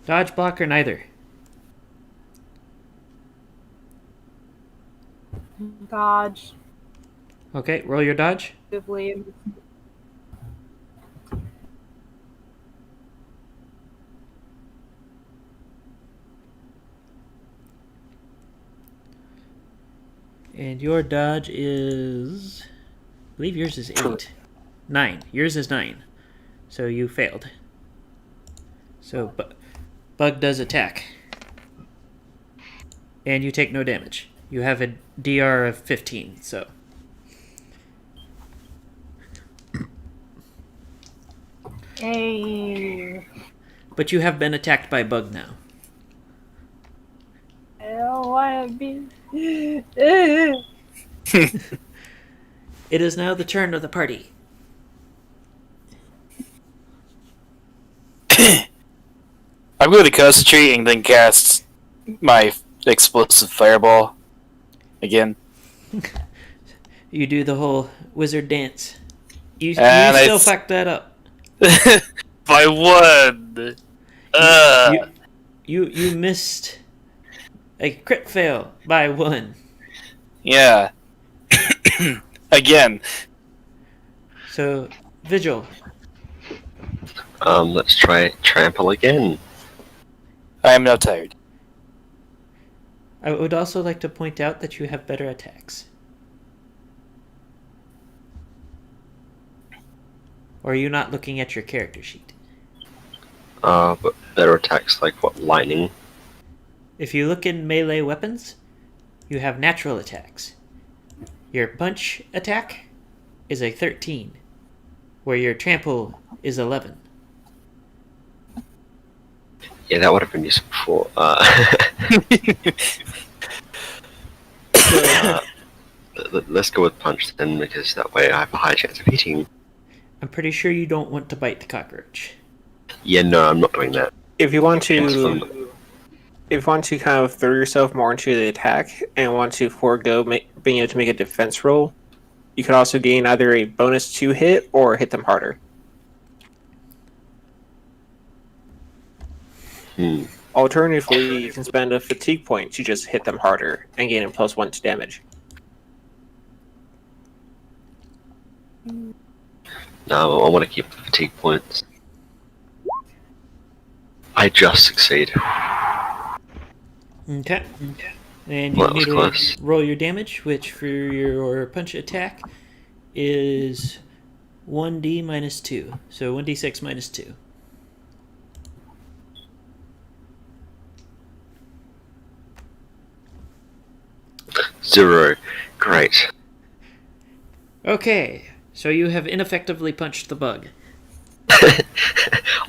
Dodge, block, or neither? Dodge. Okay, roll your dodge. And your dodge is... I believe yours is 8. 9. Yours is 9. So you failed. So Bug does attack. And you take no damage. You have a DR of 15, so... Hey. But you have been attacked by Bug now. I don't want to be... It is now the turn of the party. I'm going to concentrate and then cast my explosive fireball again. You do the whole wizard dance. You And still fucked that up. By 1. You missed a crit fail by 1. Yeah. Again. So, Vigil. Let's try trample again. I am now tired. I would also like to point out that you have better attacks. Or are you not looking at your character sheet? But better attacks like what? Lightning? If you look in melee weapons, you have natural attacks. Your punch attack is a 13, where your trample is 11. Yeah, that would have been useful before. Let's go with punch then, because that way I have a high chance of hitting. I'm pretty sure you don't want to bite the cockroach. Yeah, no, I'm not doing that. If you want to kind of throw yourself more into the attack and want to forego being able to make a defense roll, you can also gain either a bonus to hit or hit them harder. Alternatively, you can spend a fatigue point to just hit them harder and gain a +1 to damage. No, I want to keep the fatigue points. I just succeed. Okay. And you Well, that need was to close. roll your damage, which for your punch attack is 1d minus 2. So 1d6 minus 2. Zero. Great. Okay, so you have ineffectively punched the bug.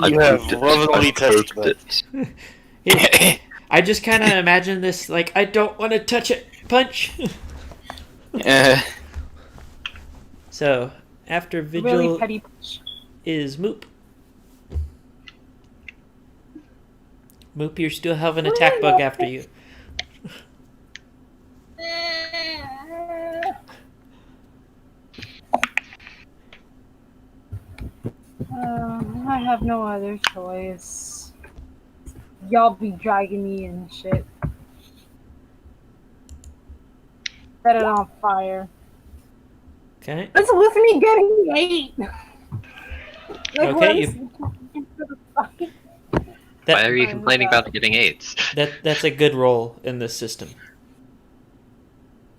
You have poked it. lovingly I touched poked it. I just kind of imagine this, like, I don't want to touch it, punch. So, after Vigil Really petty punch. is Moop. Moop, you still have an attack bug after you. I have no other choice. Y'all be dragging me and shit. Set it on fire. Okay. What's with me getting late? Like, Okay, what is- Why are you complaining about getting 8s? That's a good roll in this system.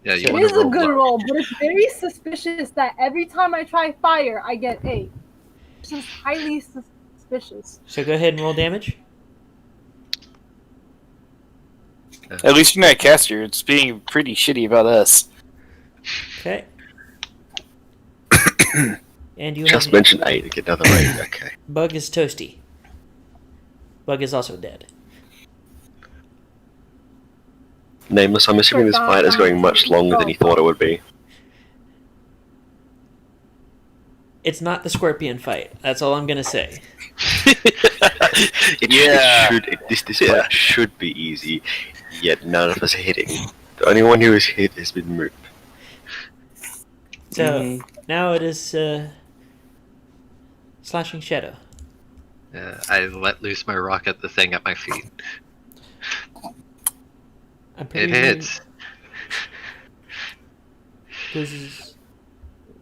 Yeah, you It It want is to a roll good low. roll, but it's very suspicious that every time I try fire, I get 8. It's just highly suspicious. So go ahead and roll damage. At least you're not a caster. It's being pretty shitty about us. Okay. And you Just have mentioned 8 to get another 8. Okay. Bug is toasty. Bug is also dead. Nameless, I'm assuming this fight is going much longer than you thought it would be. It's not the scorpion fight. That's all I'm gonna say. This fight should be easy, yet none of us are hitting. The only one who is hit has been moved. So now it is slashing shadow. I let loose my rock at the thing at my feet. I'm It pretty hits.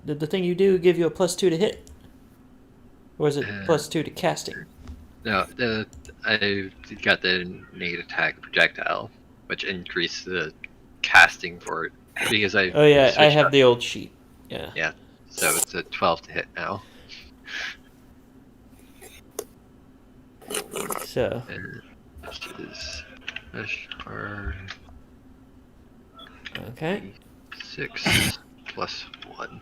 Did the thing you do give you a +2 to hit? Or is it +2 to casting? No, I got the nade attack projectile, which increased the casting for it because I. Oh yeah, I switched have up. the old sheet. Yeah. Yeah, so it's a 12 to hit now. So And this is for okay. 6 plus 1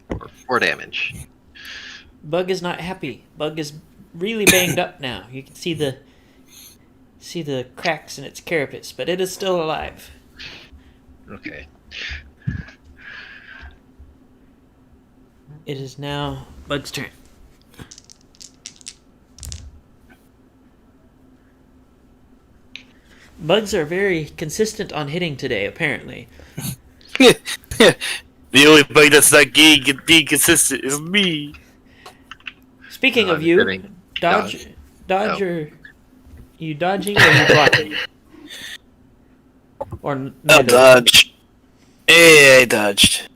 or 4 damage. Bug is not happy. Bug is really banged up now. You can see the cracks in its carapace, but it is still alive. Okay. It is now Bug's turn. Bugs are very consistent on hitting today, apparently. The only bug that's not being consistent is me. Speaking No, of I'm you, hitting. dodge No. or you dodging or you blocking? Or I'll neither? dodge. Hey, I dodged.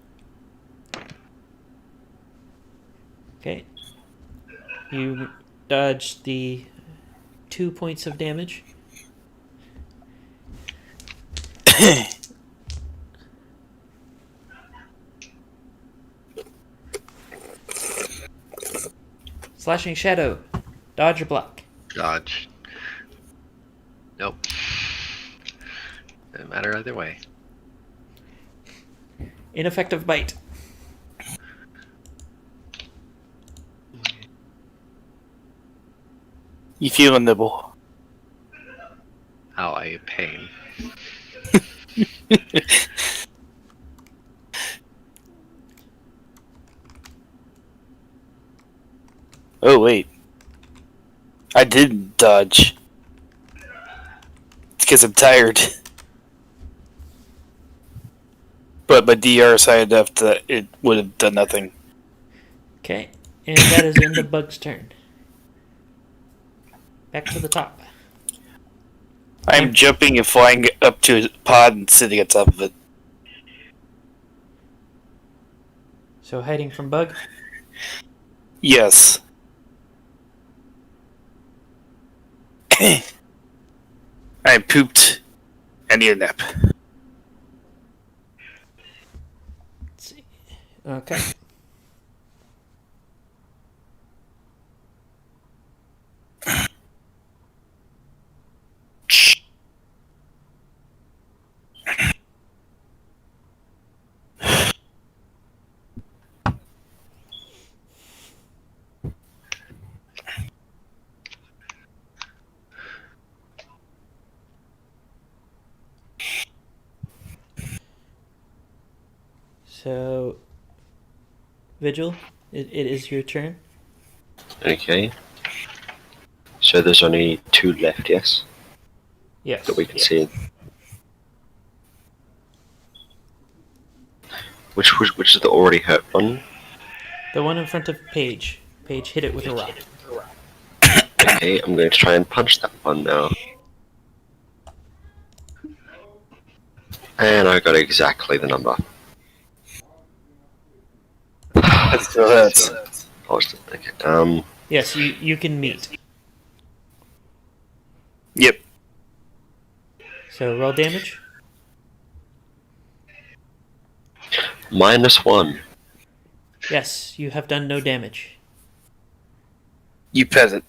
Okay. You dodged the 2 points of damage. Slashing shadow. Dodge or block. Dodge. Nope. Doesn't matter either way. Ineffective bite. You feel a nibble. Ow, I pain. Oh, wait. I didn't dodge. It's because I'm tired. But my DR is high enough that it would have done nothing. Okay. And that is end of Bug's turn. Back to the top. I'm jumping and flying up to a pod and sitting on top of it. So hiding from Bug. Yes. I pooped. I need a nap. Let's see. Okay. So, Vigil, it is your turn. Okay. So there's only 2 left, yes? Yes. That we can see. Which is the already hurt one? The one in front of Paige. Paige hit it with a rock. Okay, I'm going to try and punch that one now. And I got exactly the number. That still hurts. Okay, Yes, you can meet. Yep. So roll damage. -1. Yes, you have done no damage. You peasant.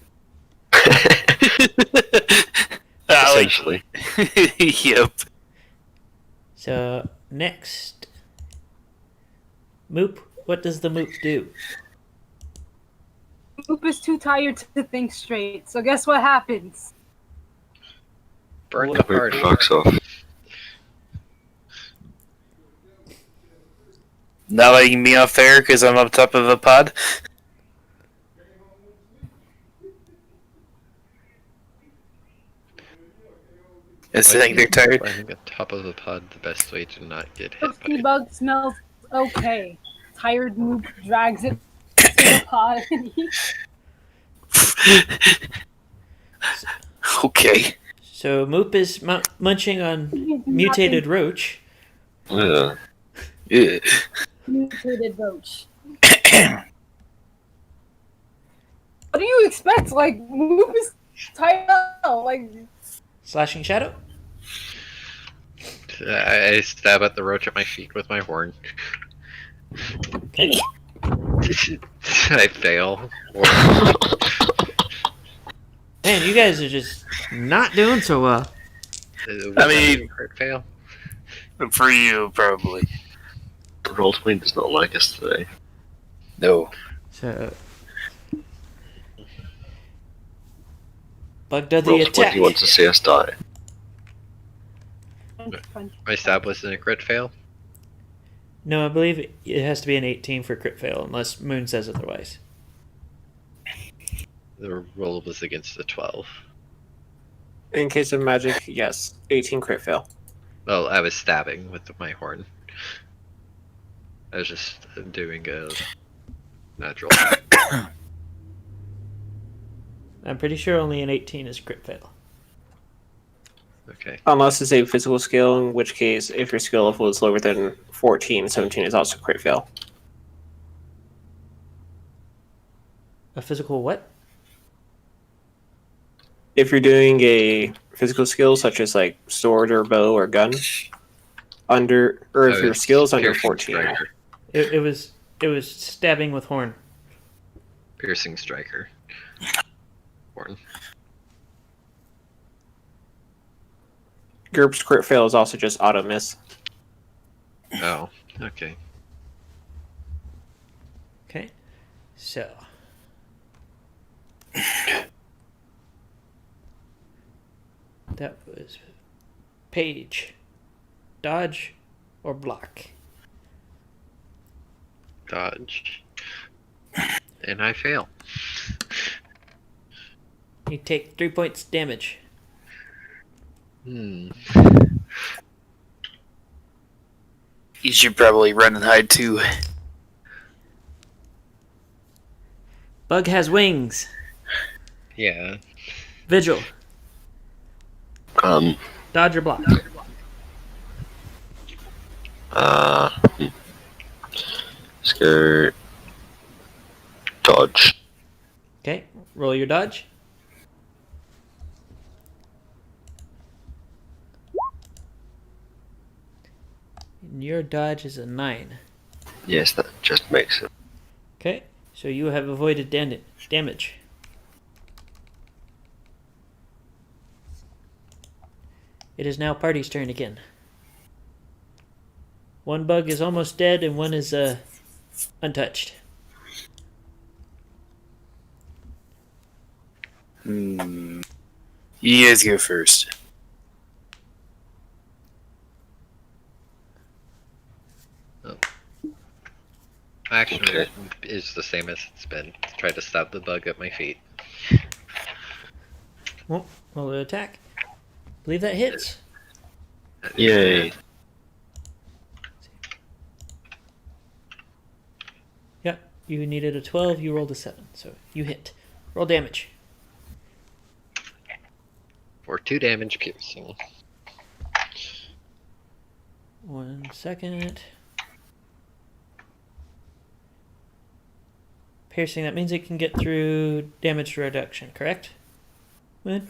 Essentially. Yep. So next, Moop. What does the Moop do? Moop is too tired to think straight, so guess what happens? Burn the Who party. fucks off? Not letting me off air because I'm up top of a pod. I think they're tired. Burning the top of the pod, the best way to not get hit Toasty by. bug smells okay. Tired Moop drags it to the pod and eats. Okay. So Moop is munching on mutated roach. Yeah. Yeah. Mutated roach. What do you expect? Like, Moop is tired out. Like, Slashing shadow. I stab at the roach at my feet with my horn. Okay. I fail. Man, you guys are just not doing so well. I mean- crit fail. For you, probably. Roll20 does not like us today. No. So Bug does the Roll20 attack. wants to see us die. My stab was in a crit fail. No, I believe it has to be an 18 for crit fail, unless Moon says otherwise. The roll was against a 12. In case of magic, yes, 18 crit fail. Well, I was stabbing with my horn. I was just doing a natural. I'm pretty sure only an 18 is crit fail. Okay. Unless it's a physical skill, in which case, if your skill level is lower than 14, 17 is also crit fail. A physical what? If you're doing a physical skill such as like sword or bow or gun, or if your skill is under 14. Striker. It was stabbing with horn. Piercing striker. Horn. GURPS crit fail is also just auto miss. Oh, okay. Okay. So that was Page. Dodge or block? Dodge. And I fail. You take 3 points damage. Hmm. You should probably run and hide too. Bug has wings. Yeah. Vigil. Um, Dodge or block? Skirt. Dodge. Okay. Roll your dodge. And your dodge is a 9. Yes, that just makes it. Okay. So you have avoided damage. It is now party's turn again. One bug is almost dead and one is untouched. You guys go first. Action Okay. is the same as it's been. Try to stab the bug at my feet. Well, roll the attack. Believe that hits. Yay. Yeah, you needed a 12, you rolled a 7, so you hit. Roll damage. For 2 damage piercing. 1 second. Piercing, that means it can get through damage reduction, correct? Moon?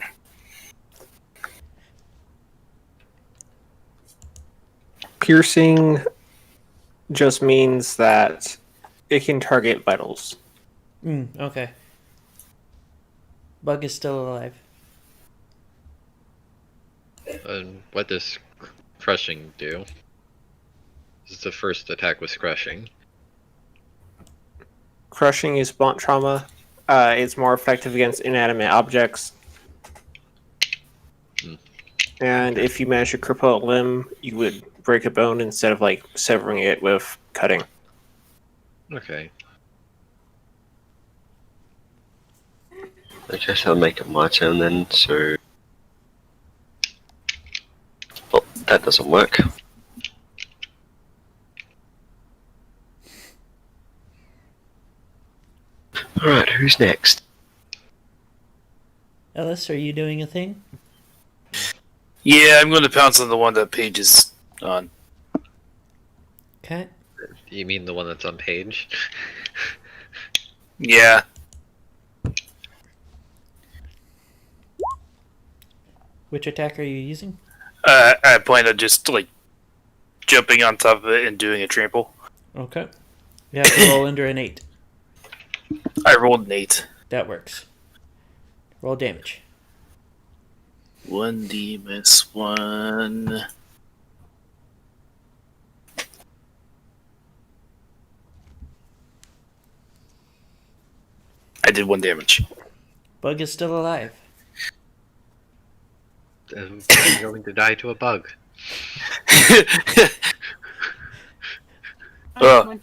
Piercing just means that it can target vitals. Okay. Bug is still alive. And what does crushing do? This is the first attack was crushing. Crushing is blunt trauma. It's more effective against inanimate objects. And if you manage to cripple a limb, you would break a bone instead of like severing it with cutting. Okay. I guess I'll make it my turn then, so... Oh, that doesn't work. Alright, who's next? Ellis, are you doing a thing? Yeah, I'm going to pounce on the one that Paige is on. Okay. You mean the one that's on page? Yeah. Which attack are you using? I plan on just, like, jumping on top of it and doing a trample. Okay. You have to roll under an 8. I rolled an 8. That works. Roll damage. 1d minus 1. I did 1 damage. Bug is still alive. I'm going to die to a bug. Oh.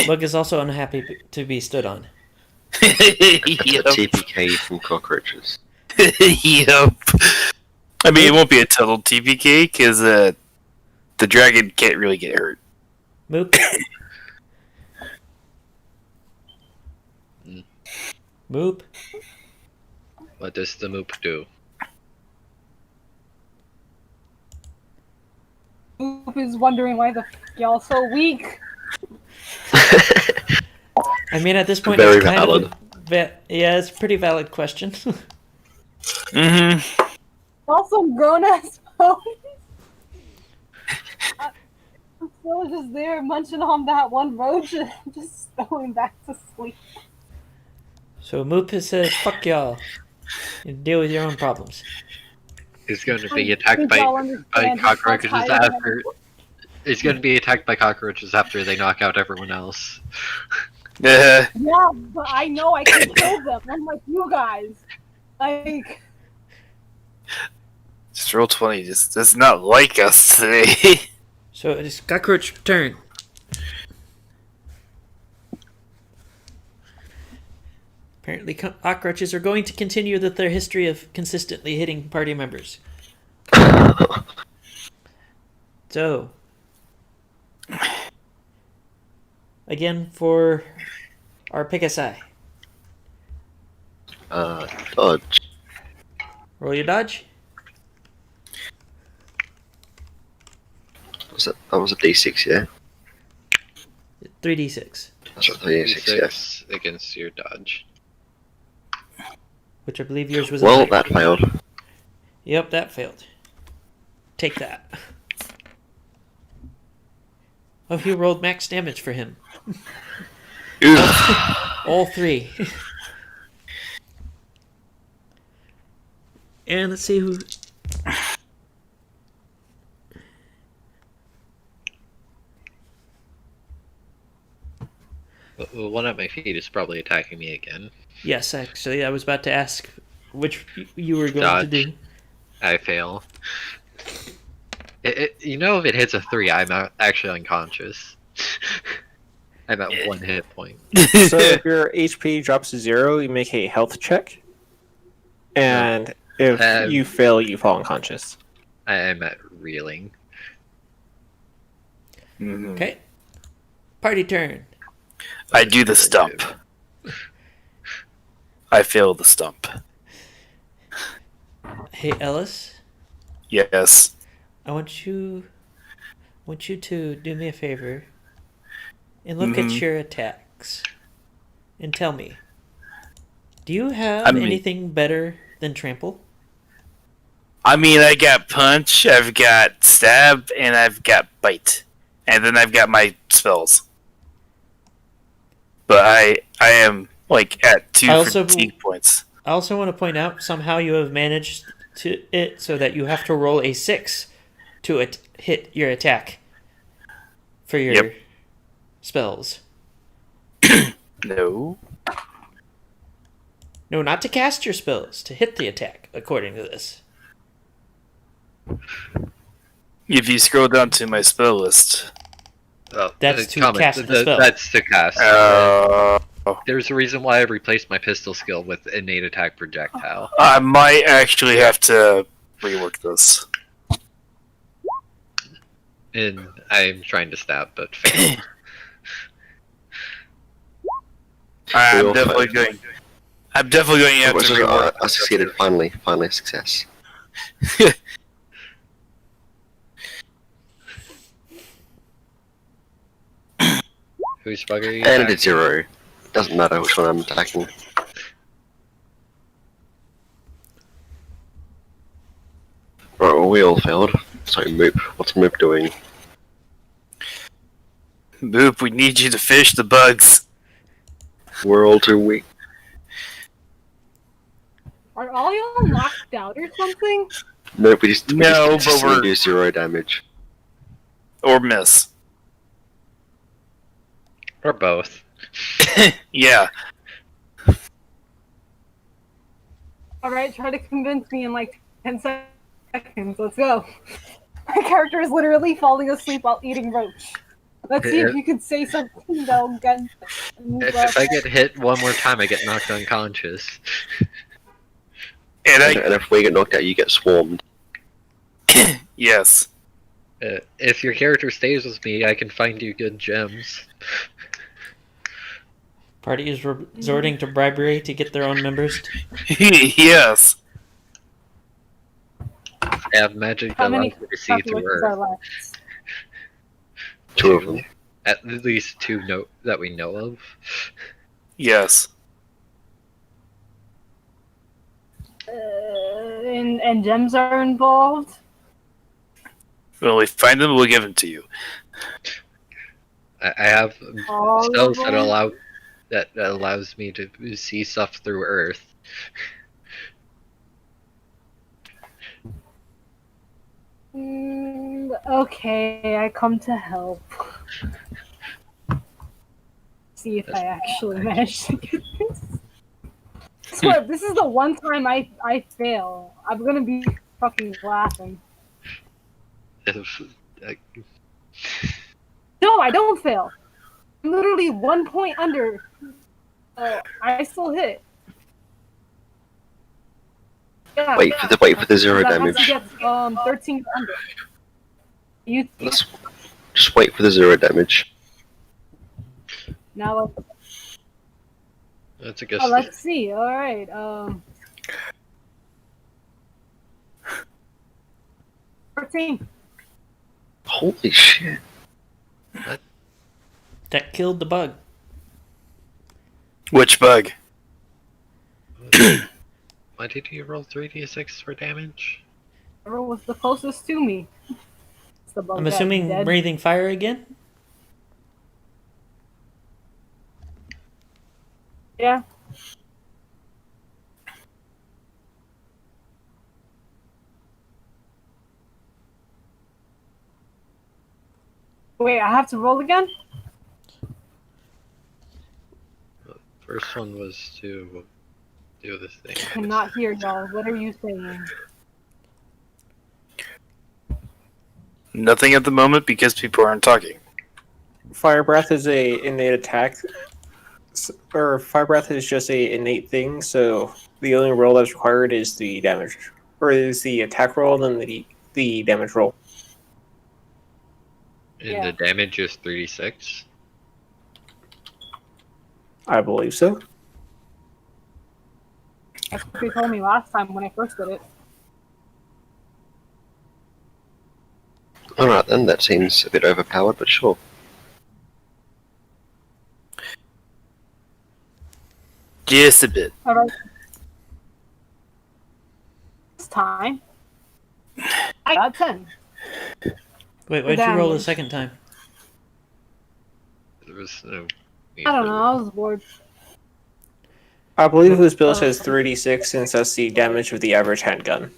Bug is also unhappy to be stood on. That's a Yep. TPK from cockroaches. Yep. I mean, it won't be a total TPK because the dragon can't really get hurt. Moop. Moop. What does the moop do? Oop is wondering why the f y'all so weak. I mean, at this point, Very it's kind valid. of yeah, it's a pretty valid question. Mm-hmm. Also, grown ass ponies. I'm still just there munching on that one roach and just going back to sleep. So Moop has said, "Fuck y'all. You deal with your own problems." He's going to be attacked Did y'all by understand cockroaches how tired I after. He's going to be attacked by cockroaches after they knock out everyone else. Yeah, but I know I can kill them, unlike you guys. Like, Just roll 20. Just does not like us today. So it's cockroach turn. Apparently, cockroaches are going to continue their history of consistently hitting party members. So, again for our pick a side. Dodge. Roll your dodge. That was a D6, yeah? 3d6, That's what D6, yeah. D6 against your dodge. which I believe yours was. Well, a that failed. Yep, that failed. Take that. Oh, you rolled max damage for him. All 3. And let's see who. Well, one at my feet is probably attacking me again. Yes, actually, I was about to ask which you were going Dodge. to do. I fail. You know, if it hits a 3, I'm actually unconscious. I'm at 1 hit point. So if your HP drops to 0, you make a health check. And if you fail, you fall unconscious. I'm at reeling. Mhm. Okay. Party turn. I do the stump. I fail the stump. Hey, Ellis. Yes. I want you to do me a favor and look at your attacks and tell me, do you have I mean- anything better than trample? I mean, I got punch, I've got stab, and I've got bite, and then I've got my spells. But I am like at 2 I also- fatigue points. I also want to point out somehow you have managed to it so that you have to roll a 6 to hit your attack for your Yep. spells. No. No, not to cast your spells, to hit the attack, according to this. If you scroll down to my spell list. Oh, That's to cast the spell. That's to cast. Uh, There's a reason why I replaced my pistol skill with innate attack projectile. I might actually have to rework this. And I'm trying to stab, but failed. I'm definitely going to have to rework. I succeeded, finally a success. Whose bug are you? And it attacking? did 0. Doesn't matter which one I'm attacking. Right, well, we all failed. So Moop, what's Moop doing? Boop, we need you to fish the bugs. We're all too weak. Are all y'all knocked out or something? Nope, we just No, but consistently we're- do 0 damage. Or miss. Or both. Yeah. Alright, try to convince me in like 10 seconds. Let's go. My character is literally falling asleep while eating roach. Let's see if you can say something that'll get. If I get hit one more time, I get knocked unconscious. And And if we get knocked out, you get swarmed. yes. If your character stays with me, I can find you good gems. Party is resorting to bribery to get their own members. yes. I have magic How that many allows me to see through calculations are Earth. left? 2 of them. At least 2 that we know of. Yes. And gems are involved. When we find them, we'll give them to you. I have All of spells that them? allows me to see stuff through Earth. Okay, I come to help. See if I actually manage to get this. Swear, this is the one time I fail. I'm gonna be fucking laughing. If, No, I don't fail. I'm literally 1 point under. I still hit. Yeah, Wait for the 0 that damage. has to get 13 under. You Just wait for the 0 damage. now that's a good. let's see. All right. 13. Holy shit. That killed the bug. Which bug? Why did you roll 3d6 for damage? Whoever was the closest to me. It's the bug I'm that's assuming dead. breathing fire again? Yeah. Wait, I have to roll again? First one was to do this thing. I cannot hear y'all. What are you saying? Nothing at the moment because people aren't talking. Fire breath is a innate attack, or fire breath is just a innate thing. So the only roll that's required is the damage, or is the attack roll, and then the damage roll. And Yeah. the damage is 3d6. I believe so. That's what they told me last time when I first did it. Alright then, that seems a bit overpowered, but sure. Just a bit. Alright. This time, I got 10. Wait, why'd you roll the damage. second time? There was no. I don't know. I was bored. I believe this build says 3d6 since that's the damage of the average handgun.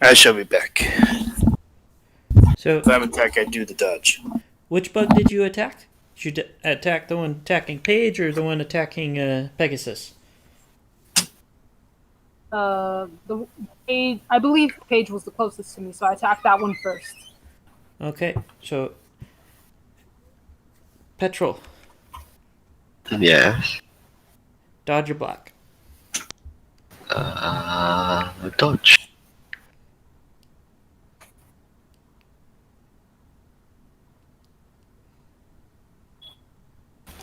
I shall be back. So, If I'm attacked, I do the dodge. which bug did you attack? Did you attack the one attacking Paige or the one attacking Pegasus? The Paige, I believe Paige was the closest to me, so I attacked that one first. Okay, so Petrol, Yes. dodge or block? Dodge.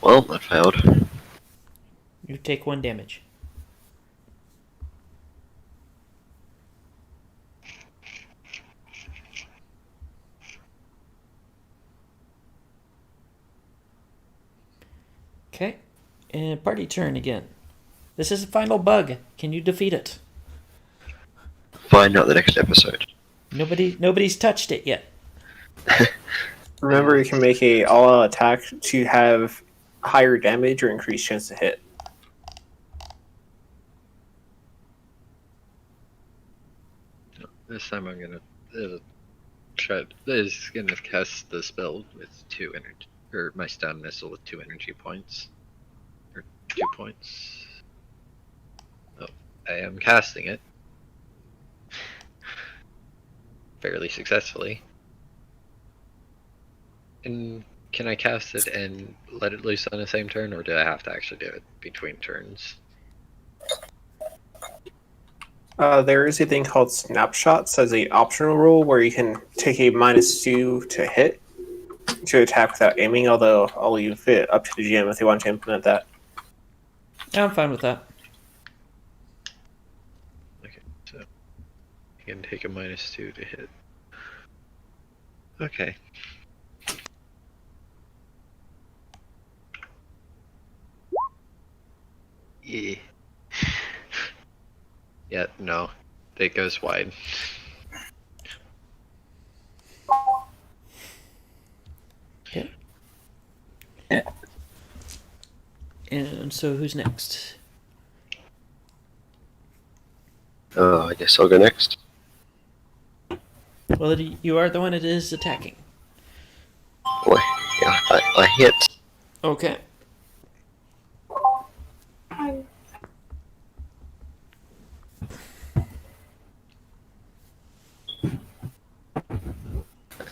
Well, that failed. You take 1 damage. Okay, and party turn again. This is the final bug. Can you defeat it? Find out the next episode. Nobody's touched it yet. Remember, you can make a all-out attack to have higher damage or increased chance to hit. This time I'm gonna try. Is gonna cast the spell with 2 energy, or my stun missile with 2 energy points, or 2 points. Oh, I am casting it fairly successfully. And can I cast it and let it loose on the same turn, or do I have to actually do it between turns? There is a thing called snapshots as a optional rule where you can take a -2 to hit to attack without aiming, although I'll leave it up to the GM if they want to implement that. Yeah, I'm fine with that. Okay, so you can take a -2 to hit. Okay. Yeah. Yeah, no. It goes wide. Okay. And so who's next? I guess I'll go next. Well, you are the one that is attacking. Boy, yeah, I hit. Okay.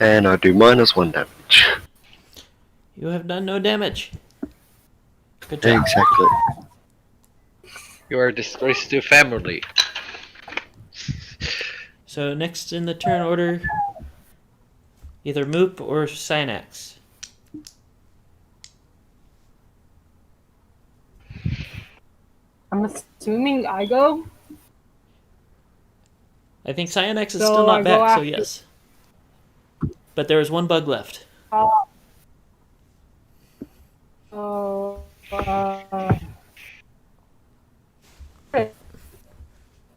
And I do -1 damage. You have done no damage. Good job. Exactly. You are a disgrace to family. So next in the turn order, either Moop or Synax. I'm assuming I go. I think Synax is So still I not go back, so after- yes. But there is 1 bug left. Oh,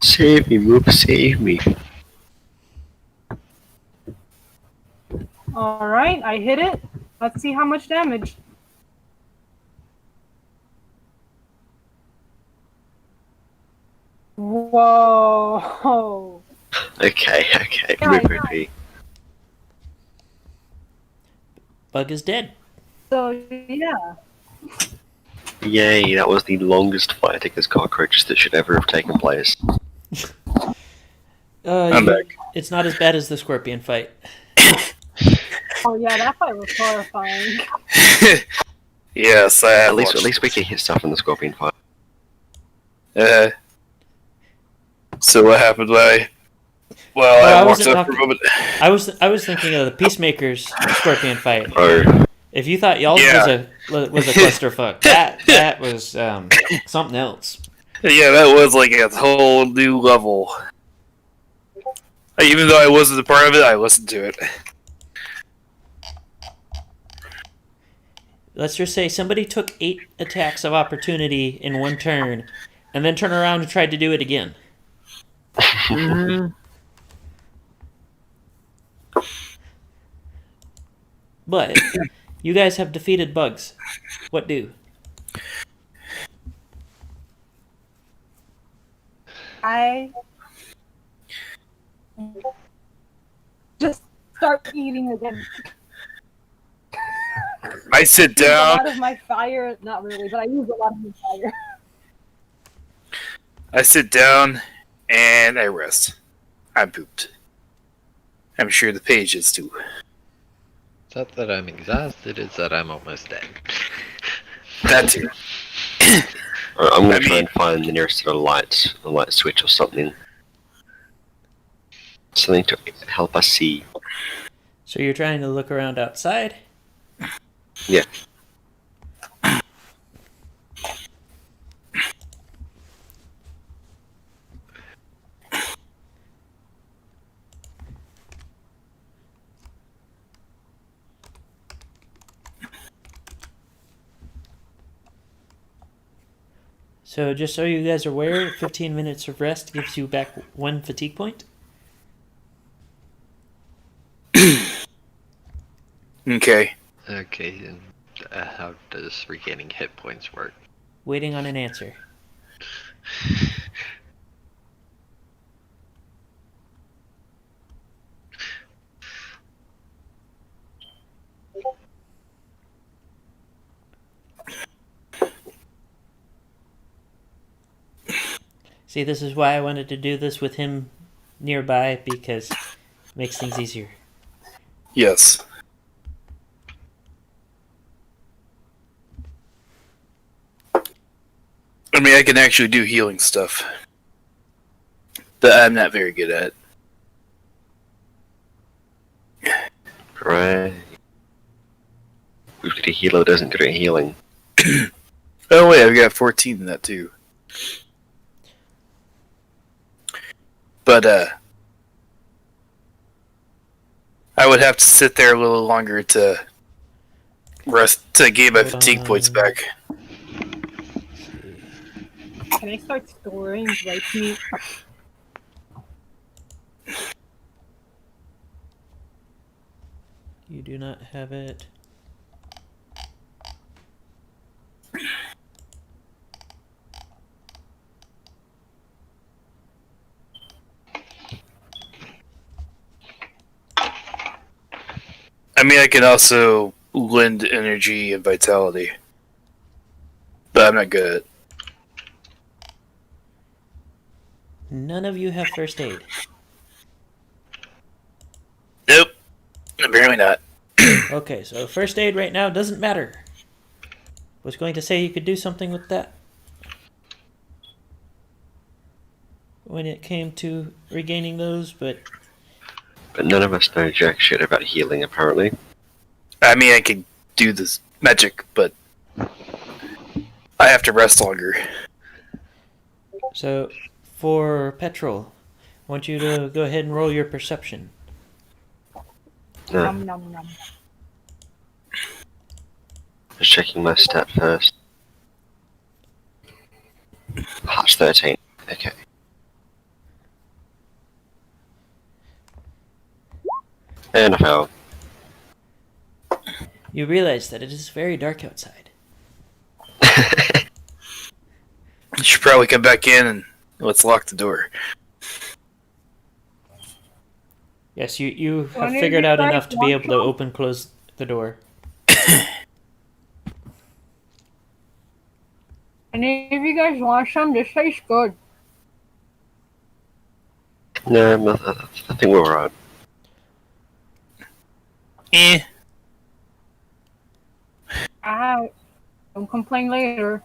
Save me, Moop, save me. all right, I hit it. Let's see how much damage. Whoa. Okay, Yeah, Moop yeah. OP. Bug is dead. So yeah. Yay, that was the longest fight against cockroaches that should ever have taken place. I'm back. It's not as bad as the scorpion fight. Oh yeah, that fight was horrifying. Yes, I have At least watched we can hit stuff in the scorpion fight. it. So what happened when I I walked wasn't up for a moment. I was thinking of the Peacemaker's scorpion fight. Oh, If you thought y'all's Yeah. was a clusterfuck, that was something else. Yeah, that was like a whole new level. Even though I wasn't a part of it, I listened to it. Let's just say somebody took 8 attacks of opportunity in 1 turn, and then turned around and tried to do it again. Mhm. But you guys have defeated bugs. What do? I just start eating again. I sit Use a down. lot of my fire. Not really, but I use a lot of my fire. I sit down and I rest. I'm pooped. I'm sure the page is too. It's not that I'm exhausted, it's that I'm almost dead. That too. I'm gonna I try mean- and find the nearest a light switch or something. Something to help us see. So you're trying to look around outside? Yeah. So just so you guys are aware, 15 minutes of rest gives you back 1 fatigue point. Okay. Okay, and how does regaining hit points work? Waiting on an answer. See, this is why I wanted to do this with him nearby, because it makes things easier. Yes. I mean, I can actually do healing stuff that I'm not very good at. Right. We've got a healer that isn't good at healing. Oh wait, I've got 14 in that too. But I would have to sit there a little longer to rest to gain my fatigue points back. Can I start storing rice meat? You do not have it. I mean, I can also lend energy and vitality, but I'm not good at it. None of you have first aid. Nope, apparently not. Okay, so first aid right now doesn't matter. Was going to say you could do something with that when it came to regaining those, but But none of us know jack shit about healing, apparently. I mean, I can do this magic, but I have to rest longer. so for Petrol, I want you to go ahead and roll your perception. No, Nom nom nom. just checking my stat first. Hatch 13. Okay. And I fell. You realize that it is very dark outside. You should probably come back in and let's lock the door. Yes, you have When figured you out guys enough to be want able to to- open close the door. Any of you guys want some? This tastes good. No, I think we're alright. Eh. Don't complain later.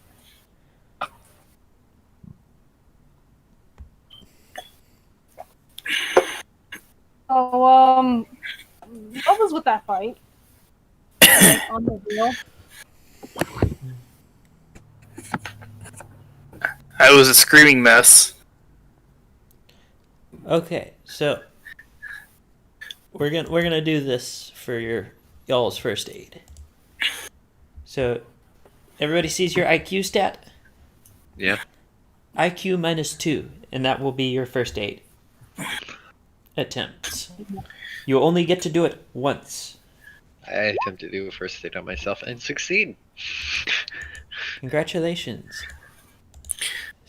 So, what was with that fight? Like, on the wheel? I was a screaming mess. Okay, so we're gonna do this for y'all's first aid. So everybody sees your IQ stat? Yeah. IQ -2, and that will be your first aid. attempts. You only get to do it once. I attempt to do a first aid on myself and succeed. Congratulations.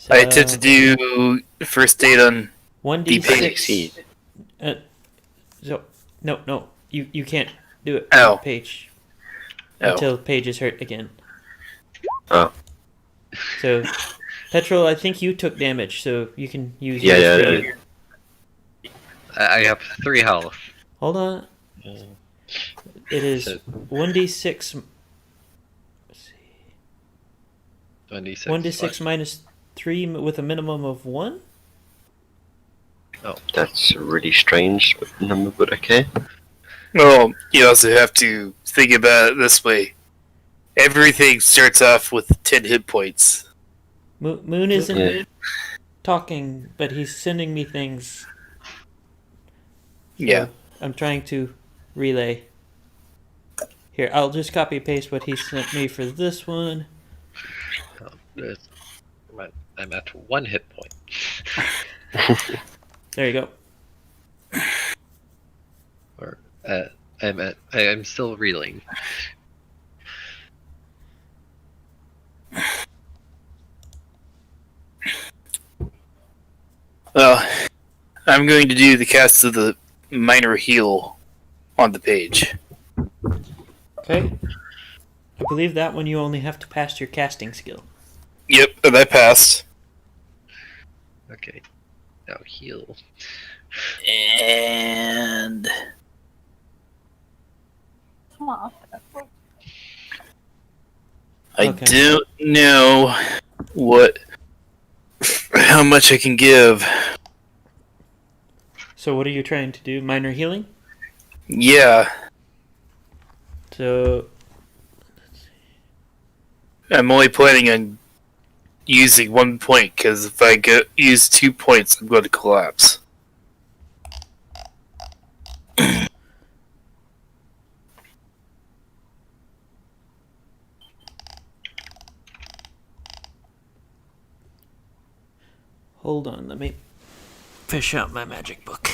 I attempt to do first aid on the page. 1d6. So no, you can't do it Ow. on Paige Oh. until Paige is hurt again. Oh. So, Petrol, I think you took damage, so you can use Yeah, yours yeah, for yeah. you. I have 3 health. Hold on. It is So- 1d6. Let's see. 1d6. 1d6 minus 3 with a minimum of 1? That's a really strange number, but okay. Well, you also have to think about it this way. Everything starts off with 10 hit points. Moon isn't Yeah. talking, but he's sending me things. So Yeah. I'm trying to relay. Here, I'll just copy paste what he sent me for this one. I'm at 1 hit point. There you go. Or I'm still reeling. Well, I'm going to do the cast of the minor heal on the page. Okay. I believe that one you only have to pass your casting skill. Yep, and I passed. Okay. Now heal. And Come on. I Okay. don't know how much I can give. So what are you trying to do? Minor healing? Yeah, So I'm only planning on using 1 point because if I use 2 points, I'm going to collapse. hold on, let me fish out my magic book.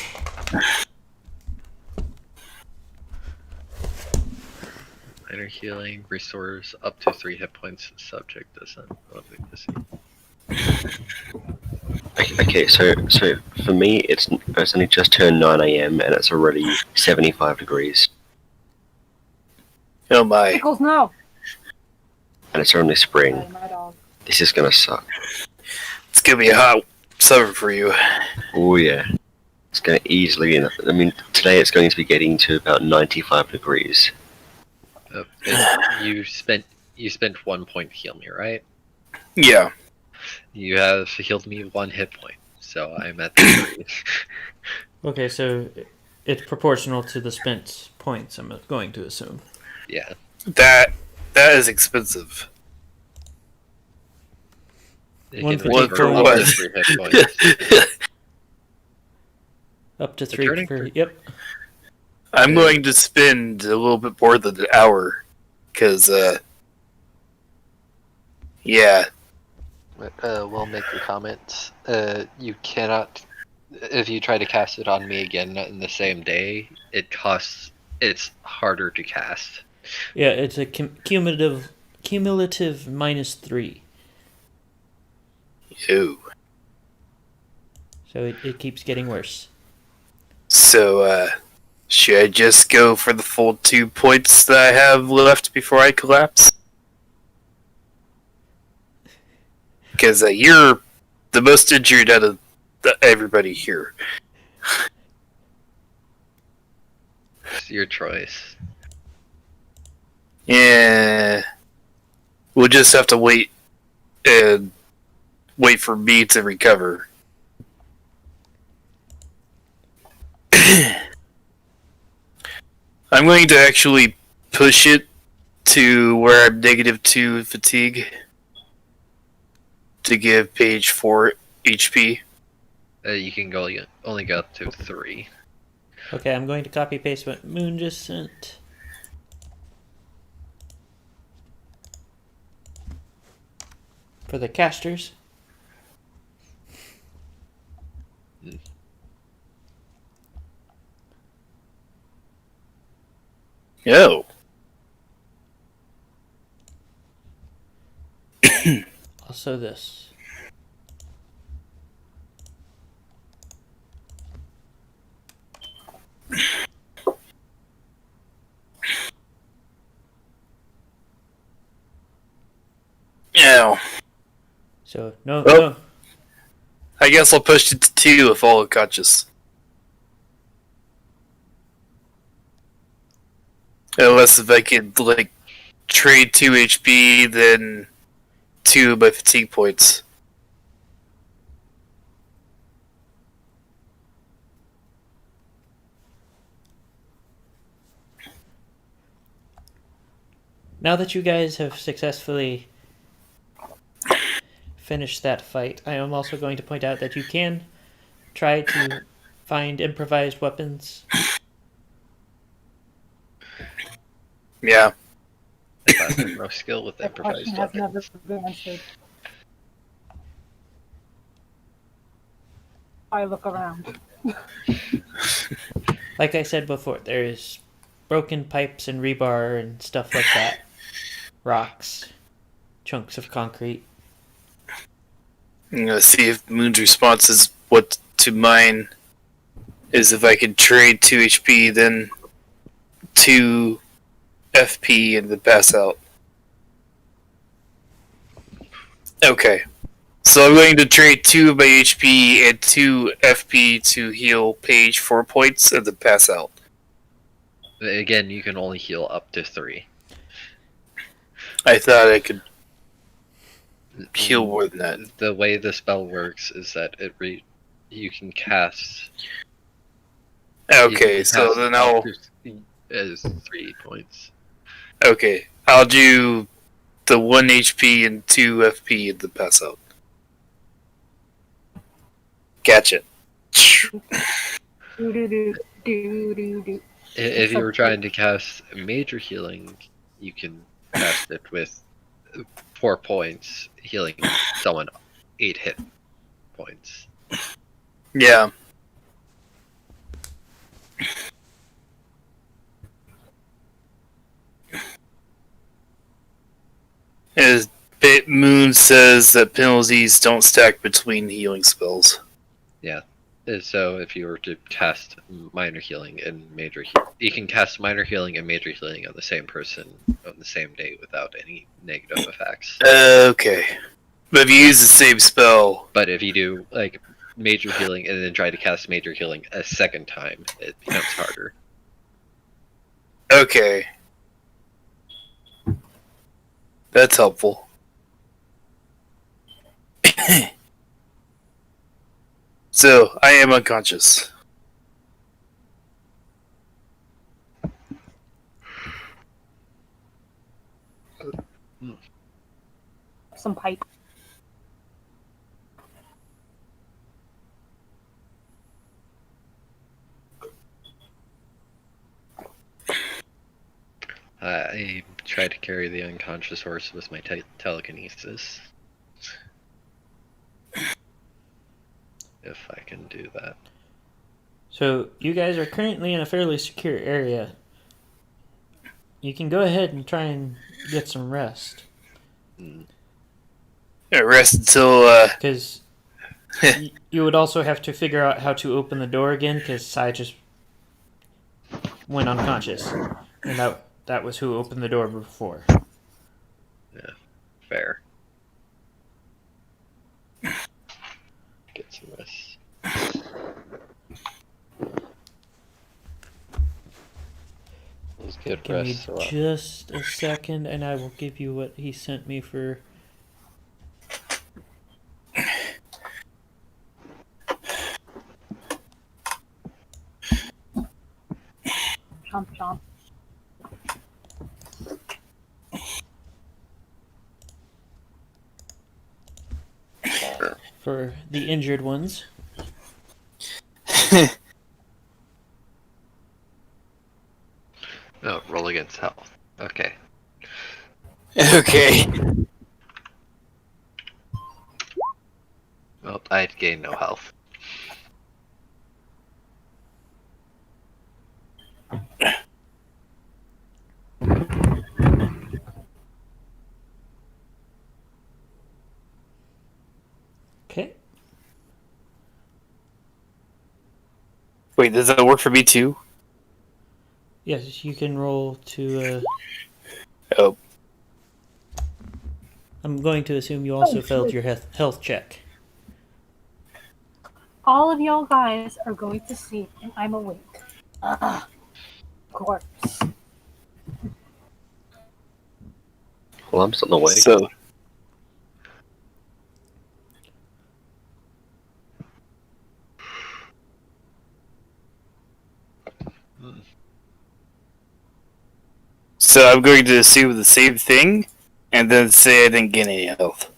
Minor healing restores up to 3 hit points. The subject doesn't look like this. Okay, so for me, it's only just turned 9 a.m. and it's already 75 degrees, Oh my. Pickles, no. and it's only spring. Sorry, my dog. This is gonna suck. It's going to be a hot summer for you. Oh yeah, it's gonna easily. I mean, today it's going to be getting to about 95 degrees. And you spent 1 point to heal me, right? Yeah. You have healed me 1 hit point, so I'm at 3. Okay, so it's proportional to the spent points, I'm going to assume. Yeah. That is expensive. It One can for restore what? up to 3 hit points. Up to 3 Returning for... for- Yep. I'm going to spend a little bit more than an hour because, yeah. We'll make the comment. You cannot, if you try to cast it on me again in the same day, it's harder to cast. Yeah, it's a cumulative -3. Ew. So it keeps getting worse. So, should I just go for the full 2 points that I have left before I collapse? Because you're the most injured out of everybody here. It's your choice. Yeah. We'll just have to wait and wait for me to recover. I'm going to actually push it to where I'm -2 fatigue to give Paige 4 HP. You can only go up to 3. Okay, I'm going to copy paste what Moon just sent. For the casters. Oh. Also this. Yeah. So no, Well- no. I guess I'll push it to 2 if all unconscious. Unless if I could, like, trade 2 HP, then 2 of my fatigue points. Now that you guys have successfully finished that fight, I am also going to point out that you can try to find improvised weapons. Yeah. I have no skill with That question improvised has never weapons. been answered. I look around. Like I said before, there's broken pipes and rebar and stuff like that. Rocks, chunks of concrete. I'm gonna see if Moon's response is what to mine is if I could trade 2 HP, then 2 FP and then pass out. Okay. So I'm going to trade 2 of my HP and 2 FP to heal Paige 4 points and then pass out. Again, you can only heal up to 3. I thought I could heal more than that. The way the spell works is that you can cast. Okay, so then I'll. As 3 points. Okay, I'll do the 1 HP and 2 FP and then pass out. Gotcha. If you were trying to cast major healing, you can cast it with 4 points, healing someone 8 hit points. Yeah. As Moon says that penalties don't stack between healing spells. So if you were to cast minor healing and major you can cast minor healing and major healing on the same person on the same day without any negative effects. Okay. But if you use the same spell. But if you do like major healing and then try to cast major healing a second time, it becomes harder. Okay. That's helpful. So, I am unconscious. Some pipe. I try to carry the unconscious horse with my telekinesis. If I can do that. So you guys are currently in a fairly secure area. You can go ahead and try and get some rest. Rest until, Because you would also have to figure out how to open the door again, because Sai just went unconscious. And that was who opened the door before. Fair. Get some rest. Let's get Give me rest. So just a second, and I will give you what he sent me for. Chomp chomp. For the injured ones. oh, roll against health. Okay. okay. Well, I'd gain no health. Wait, does that work for me too? Yes, you can roll to. Oh, I'm going to assume you also failed your health check. All of y'all guys are going to sleep, and I'm awake. Of course. Well, I'm still awake. so I'm going to assume the same thing, and then say I didn't get any health.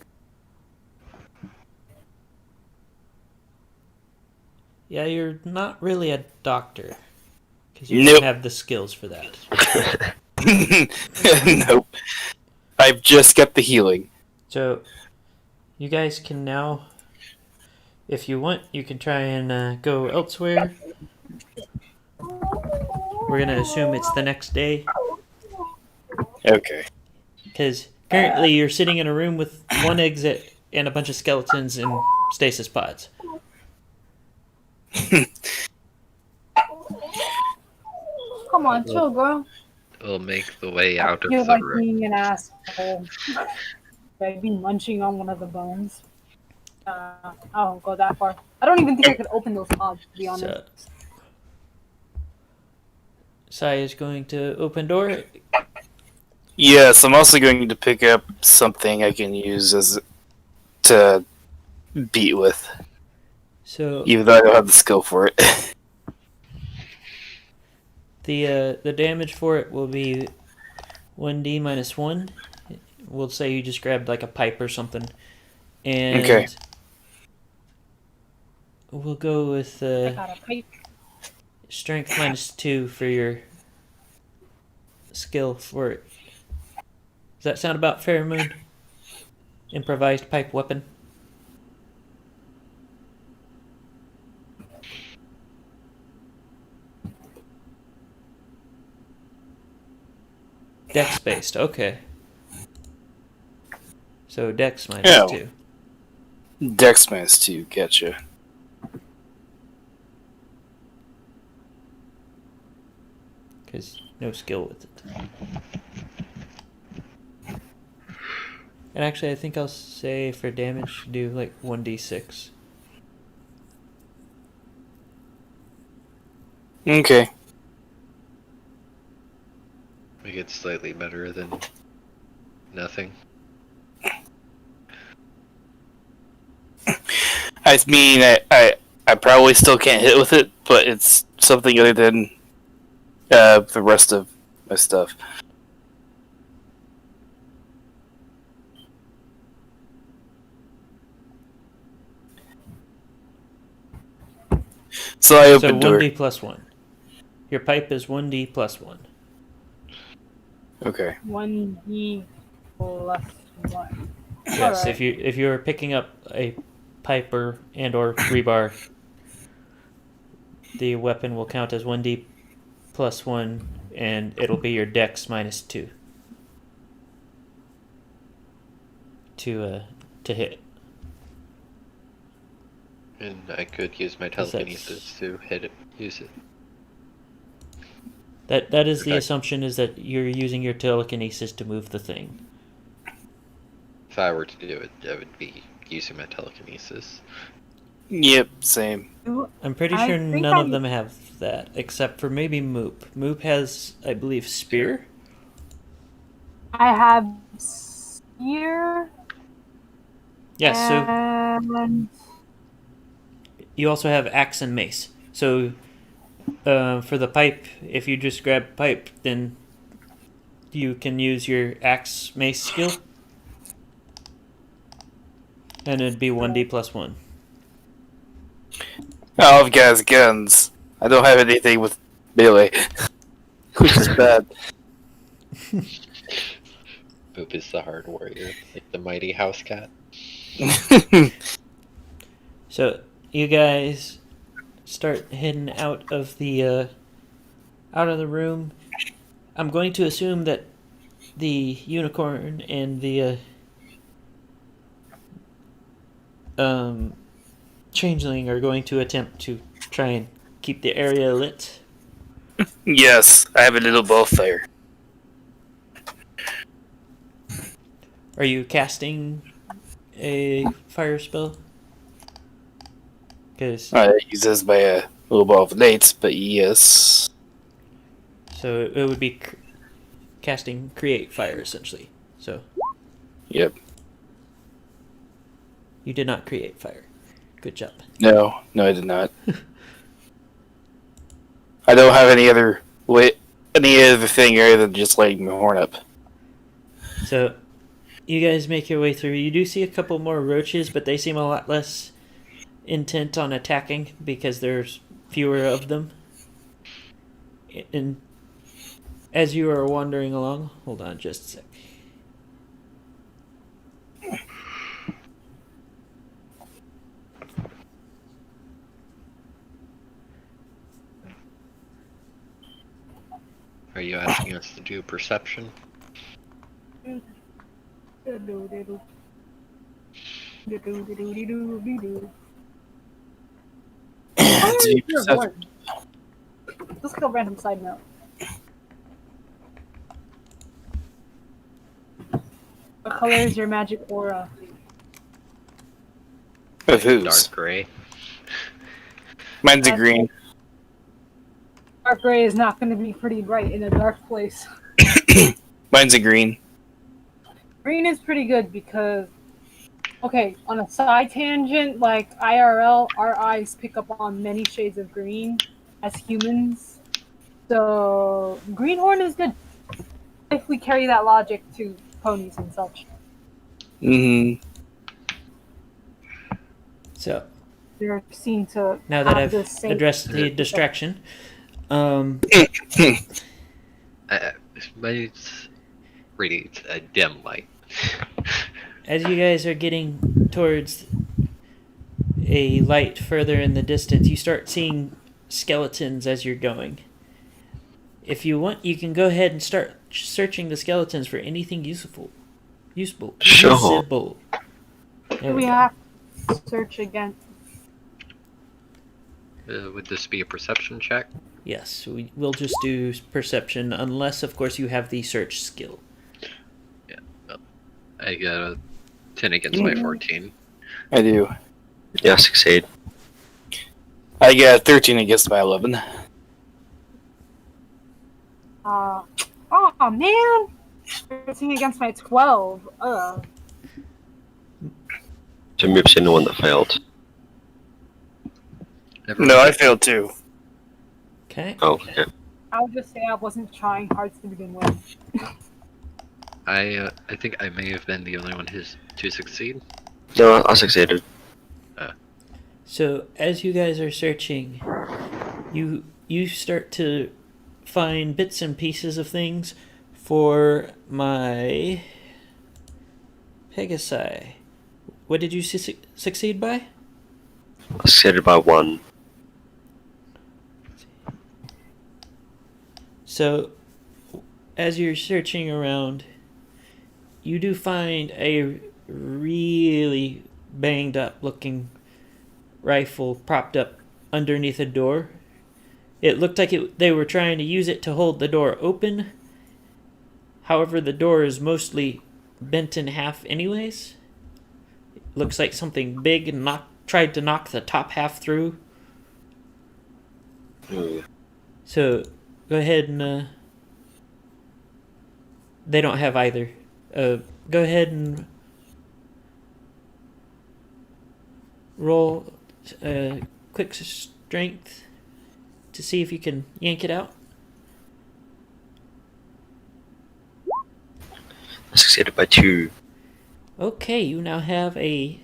Yeah, you're not really a doctor. Because you Nope. don't have the skills for that. Nope. I've just got the healing. So, you guys can now, if you want, you can try and go elsewhere. We're going to assume it's the next day. Okay. Because currently you're sitting in a room with one exit and a bunch of skeletons in stasis pods. Come on, chill, girl. We'll make the way out of You're the like room. being an asshole. I'd be munching on one of the bones. I won't go that far. I don't even think I could open those pods, to be honest. So, Sai is going to open door. Yes, I'm also going to pick up something I can use as to beat with, So even though I don't have the skill for it. the damage for it will be 1d minus 1. We'll say you just grabbed like a pipe or something. And Okay. we'll go with I got a pipe. strength minus 2 for your skill for it. Does that sound about fair, Moon? Improvised pipe weapon. Dex based, okay. So Dex minus Yeah. 2. Dex minus 2, gotcha. Because no skill with it. And actually, I think I'll say for damage, do like 1d6. Okay. We get slightly better than nothing. I mean, I probably still can't hit with it, but it's something other than the rest of my stuff. So I So opened door. 1d plus 1. Your pipe is 1d plus 1. Okay. 1d plus 1. Yes, Alright. if you're picking up a pipe or rebar, the weapon will count as 1d plus 1, and it'll be your dex minus 2 to hit. And I could use my Because telekinesis to hit it, use it. That is the Okay. assumption, is that you're using your telekinesis to move the thing. If I were to do it, I would be using my telekinesis. Yep, same. I'm pretty I sure think none of I- them have that, except for maybe Moop. Moop has, I believe, spear. I have spear. Yes, so And you also have axe and mace. So for the pipe, if you just grab pipe, then you can use your axe mace skill. And it'd be 1d plus 1. All I've got is guns. I don't have anything with melee, which is bad. Boop is the hard warrior, like the mighty house cat. So you guys start heading out of the room. I'm going to assume that the unicorn and the changeling are going to attempt to try and keep the area lit. Yes, I have a little ball fire. Are you casting a fire spell? Because It uses by a little ball of light, but yes. so it would be casting create fire essentially. So Yep. you did not create fire. Good job. No, I did not. I don't have any other thing other than just lighting my horn up. So you guys make your way through. You do see a couple more roaches, but they seem a lot less intent on attacking because there's fewer of them. And as you are wandering along, hold on just a sec. Are you asking us to do perception? Let's go random side note. What color is your magic aura? Of whose? Dark gray. Mine's a green. Dark gray is not going to be pretty bright in a dark place. Mine's a green. Green is pretty good because, okay, on a side tangent, like IRL, our eyes pick up on many shades of green as humans. So, greenhorn is good if we carry that logic to ponies and such. Mm-hmm. So They're seen to now that have I've the same addressed the distraction, But it's really a dim light. as you guys are getting towards a light further in the distance, you start seeing skeletons as you're going. If you want, you can go ahead and start searching the skeletons for anything useful. Useful. Sure. Usable. There we go. have to search again. Would this be a perception check? Yes, we'll just do perception, unless, of course, you have the search skill. I got a 10 against my 14. I do. Yeah, succeed. I got 13 against my 11. Oh man! 13 against my 12. So Moop's the only one that failed. No, I failed too. Okay. Oh, okay. I'll just say I wasn't trying hard to begin with. I think I may have been the only one to succeed. No, I succeeded. So as you guys are searching, you start to find bits and pieces of things for my Pegasi. What did you succeed by? I succeeded by 1. So as you're searching around, you do find a really banged up looking rifle propped up underneath a door. It looked like they were trying to use it to hold the door open. However, the door is mostly bent in half anyways. It looks like something big and tried to knock the top half through. So go ahead and they don't have either. Go ahead and roll quick strength to see if you can yank it out. I succeeded by 2. Okay, you now have a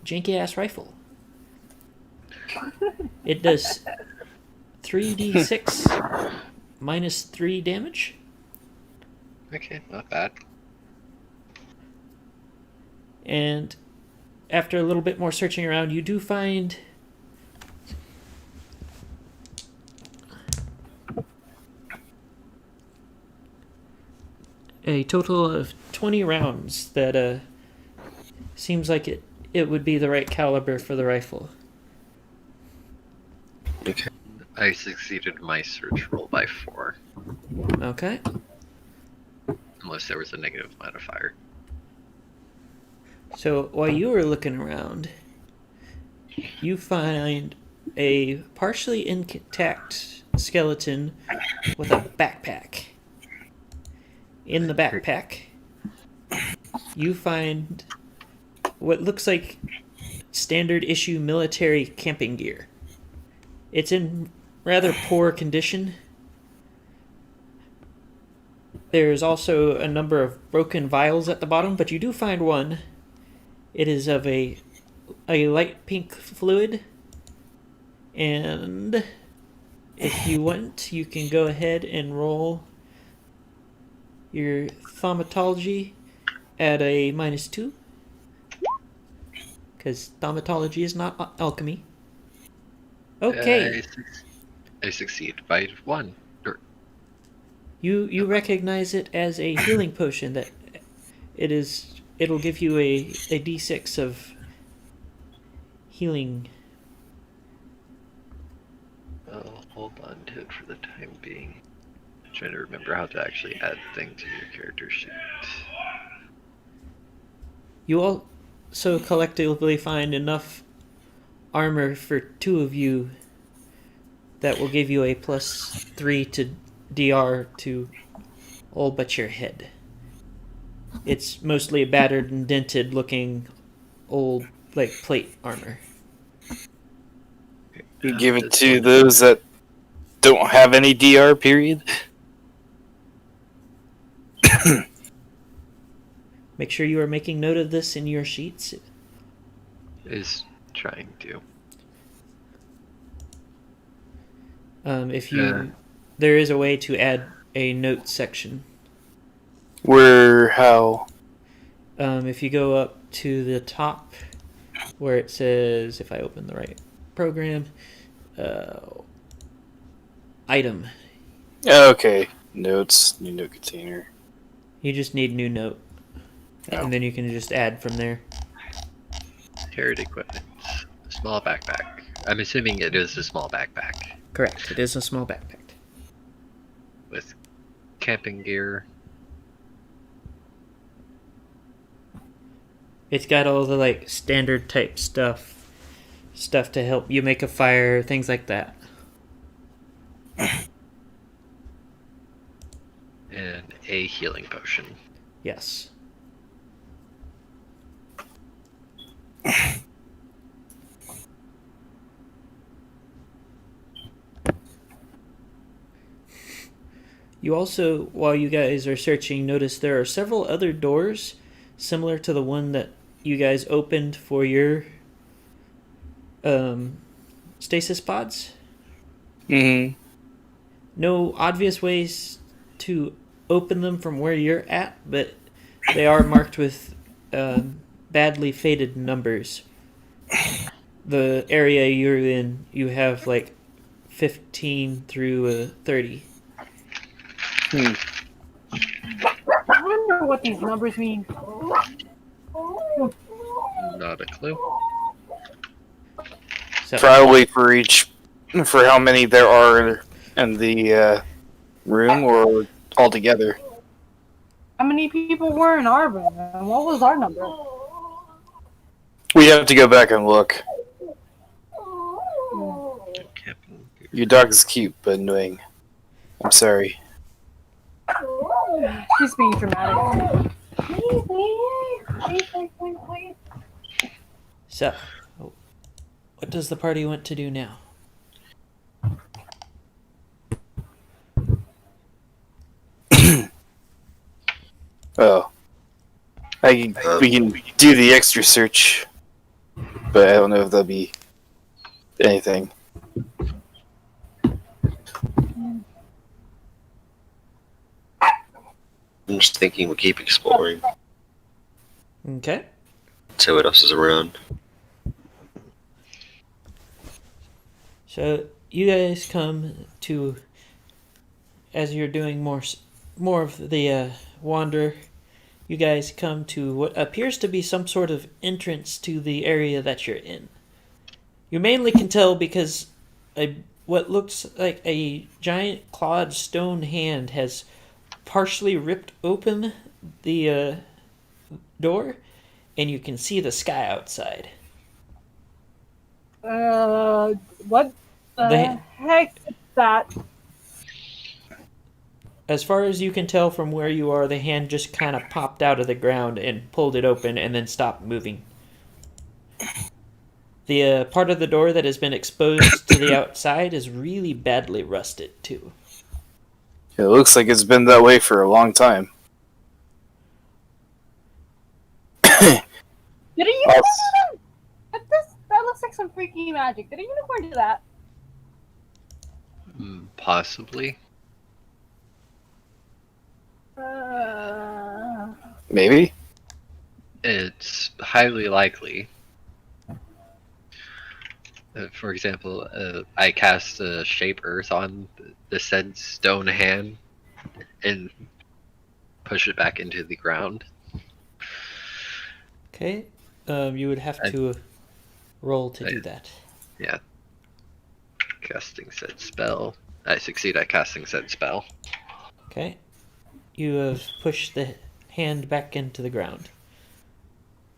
janky ass rifle. It does 3d6 minus 3 damage. Okay, not bad. And after a little bit more searching around, you do find a total of 20 rounds that seems like it would be the right caliber for the rifle. Okay. I succeeded my search roll by 4, Okay. unless there was a negative modifier. So while you were looking around, you find a partially intact skeleton with a backpack. In the backpack, you find what looks like standard issue military camping gear. It's in rather poor condition. There's also a number of broken vials at the bottom, but you do find one. It is of a light pink fluid, and if you want, you can go ahead and roll your thaumatology at a -2, because thaumatology is not alchemy. Okay. I succeed by 1. You recognize it as a healing potion that it'll give you a d6 of healing. I'll hold on to it for the time being. I'm trying to remember how to actually add things to your character sheet. You also collectively find enough armor for 2 of you that will give you a +3 to DR to all but your head. It's mostly battered and dented looking old, like, plate armor. You give it to those that don't have any DR, period. Make sure you are making note of this in your sheets. Is trying to. If you, there is a way to add a note section. How? If you go up to the top where it says, if I open the right program, item. Okay. Notes, new note container. You just need new note. Oh. And then you can just add from there. Carried equipment. Small backpack. I'm assuming it is a small backpack. Correct. It is a small backpack. With camping gear. It's got all the, like, standard type stuff to help you make a fire, things like that. And a healing potion. Yes. You also, while you guys are searching, notice there are several other doors similar to the one that you guys opened for your stasis pods. Mm-hmm. No obvious ways to open them from where you're at, but they are marked with badly faded numbers. The area you're in, you have like 15 through 30. I wonder what these numbers mean. Not a clue. So, Probably for how many there are in the room or altogether. How many people were in our room, and what was our number? We have to go back and look. Camping gear. Your dog is cute, but annoying. I'm sorry. She's being dramatic. so, what does the party want to do now? Oh. We can do the extra search, but I don't know if that'll be anything. I'm just thinking we'll keep exploring. Okay. See what else is around. So you guys come to, as you're doing more of the wander, you guys come to what appears to be some sort of entrance to the area that you're in. You mainly can tell because a what looks like a giant clawed stone hand has partially ripped open the door, and you can see the sky outside. What the The- heck is that? As far as you can tell from where you are, the hand just kind of popped out of the ground and pulled it open and then stopped moving. The part of the door that has been exposed to the outside is really badly rusted, too. It looks like it's been that way for a long time. Did a unicorn? That looks like some freaky magic. Did a unicorn do that? Possibly. Maybe? It's highly likely. For example, I cast a Shape Earth on the said stone hand and push it back into the ground. Okay, you would have to roll to do that. Yeah. Casting said spell. I succeed at casting said spell. Okay, you have pushed the hand back into the ground.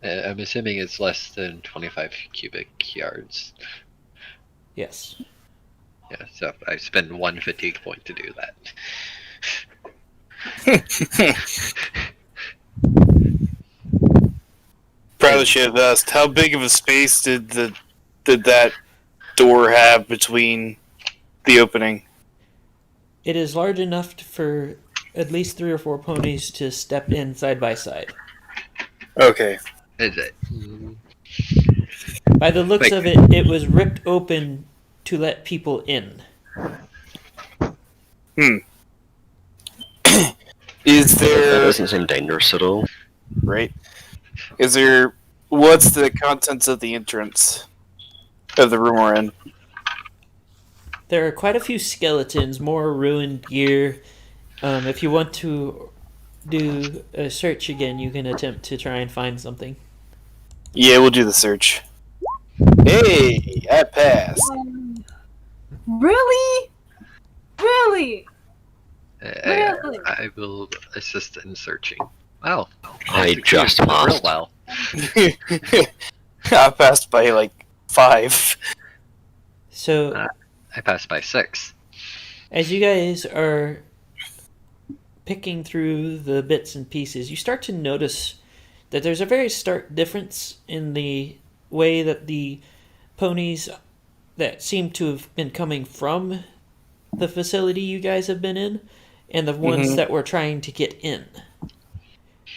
I'm assuming it's less than 25 cubic yards. Yes. Yeah, so I spend 1 fatigue point to do that. Probably should have asked, how big of a space did that door have between the opening? It is large enough for at least 3 or 4 ponies to step in side by side. Okay. Is it? By the looks Like- of it, it was ripped open to let people in. Is That there... doesn't seem dangerous at all. Right. Is there... What's the contents of the entrance of the room we're in? There are quite a few skeletons, more ruined gear. If you want to do a search again, you can attempt to try and find something. Yeah, we'll do the search. Hey, I passed. Really? Really? Really? I will assist in searching. Wow. I succeeded just for real passed. well. I passed by like 5. So, I passed by 6. as you guys are picking through the bits and pieces, you start to notice that there's a very stark difference in the way that the ponies that seem to have been coming from the facility you guys have been in and the ones that were trying to get in.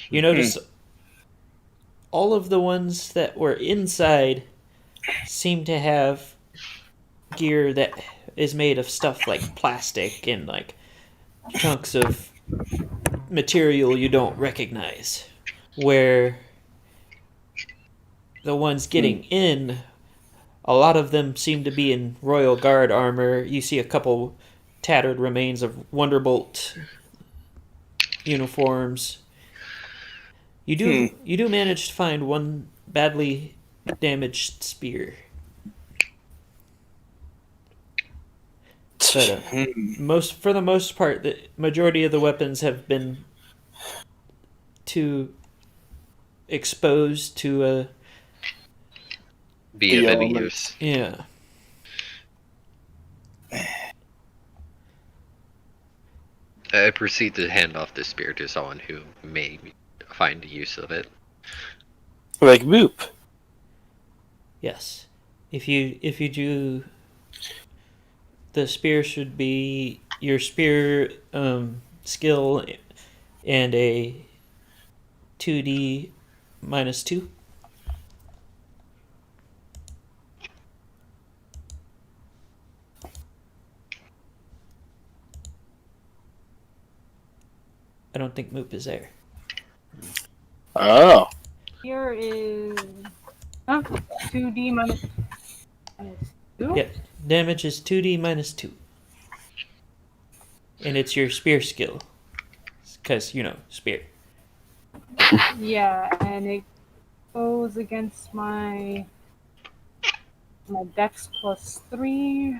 You notice all of the ones that were inside seem to have gear that is made of stuff like plastic and like chunks of material you don't recognize, where the ones getting in, a lot of them seem to be in Royal Guard armor. You see a couple tattered remains of Wonderbolt uniforms. You do manage to find one badly damaged spear. But for the most part, the majority of the weapons have been too exposed to Be of The any elements. use. yeah. I proceed to hand off the spear to someone who may find use of it. Like Boop. Yes. If you do, the spear should be your spear skill and a 2d minus 2. I don't think Moop is there. Oh. Here is 2d minus 2. Yeah, damage is 2d minus 2. And it's your spear skill. Because, spear. Yeah, and it goes against my dex plus 3.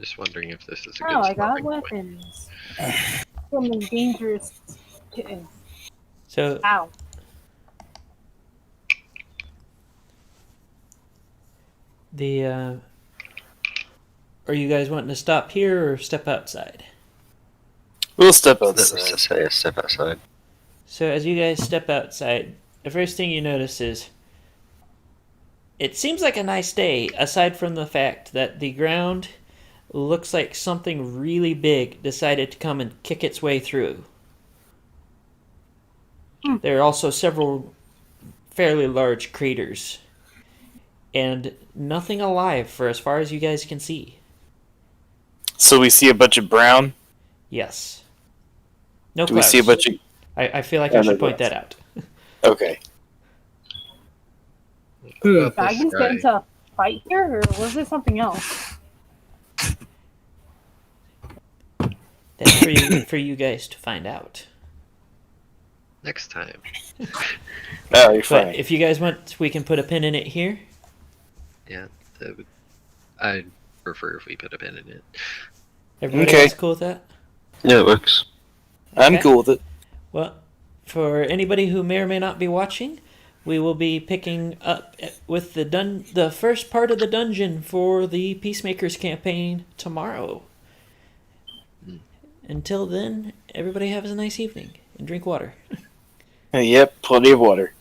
Just wondering if this is a good Oh, I got starting point. weapons. From the dangerous kitten. So Ow. the are you guys wanting to stop here or step outside? We'll step Let's outside. just say a step outside. So as you guys step outside, the first thing you notice is it seems like a nice day, aside from the fact that the ground looks like something really big decided to come and kick its way through. There are also several fairly large craters, and nothing alive for as far as you guys can see. So we see a bunch of brown. Yes. No Do we clouds. see a bunch of? I feel like Yeah, I no should point clouds. that out. Okay. What about I this can get guy? into a fight here, or was it something else? That's for you guys to find out. Next time. Oh, you're But fine. if you guys want, we can put a pin in it here. Yeah, I'd prefer if we put a pin in it. Everybody Okay. else cool with that? Yeah, it works. I'm Okay. cool with it. Well, for anybody who may or may not be watching, we will be picking up with the first part of the dungeon for the Peacemakers campaign tomorrow. Until then, everybody have a nice evening and drink water. Yep, plenty of water.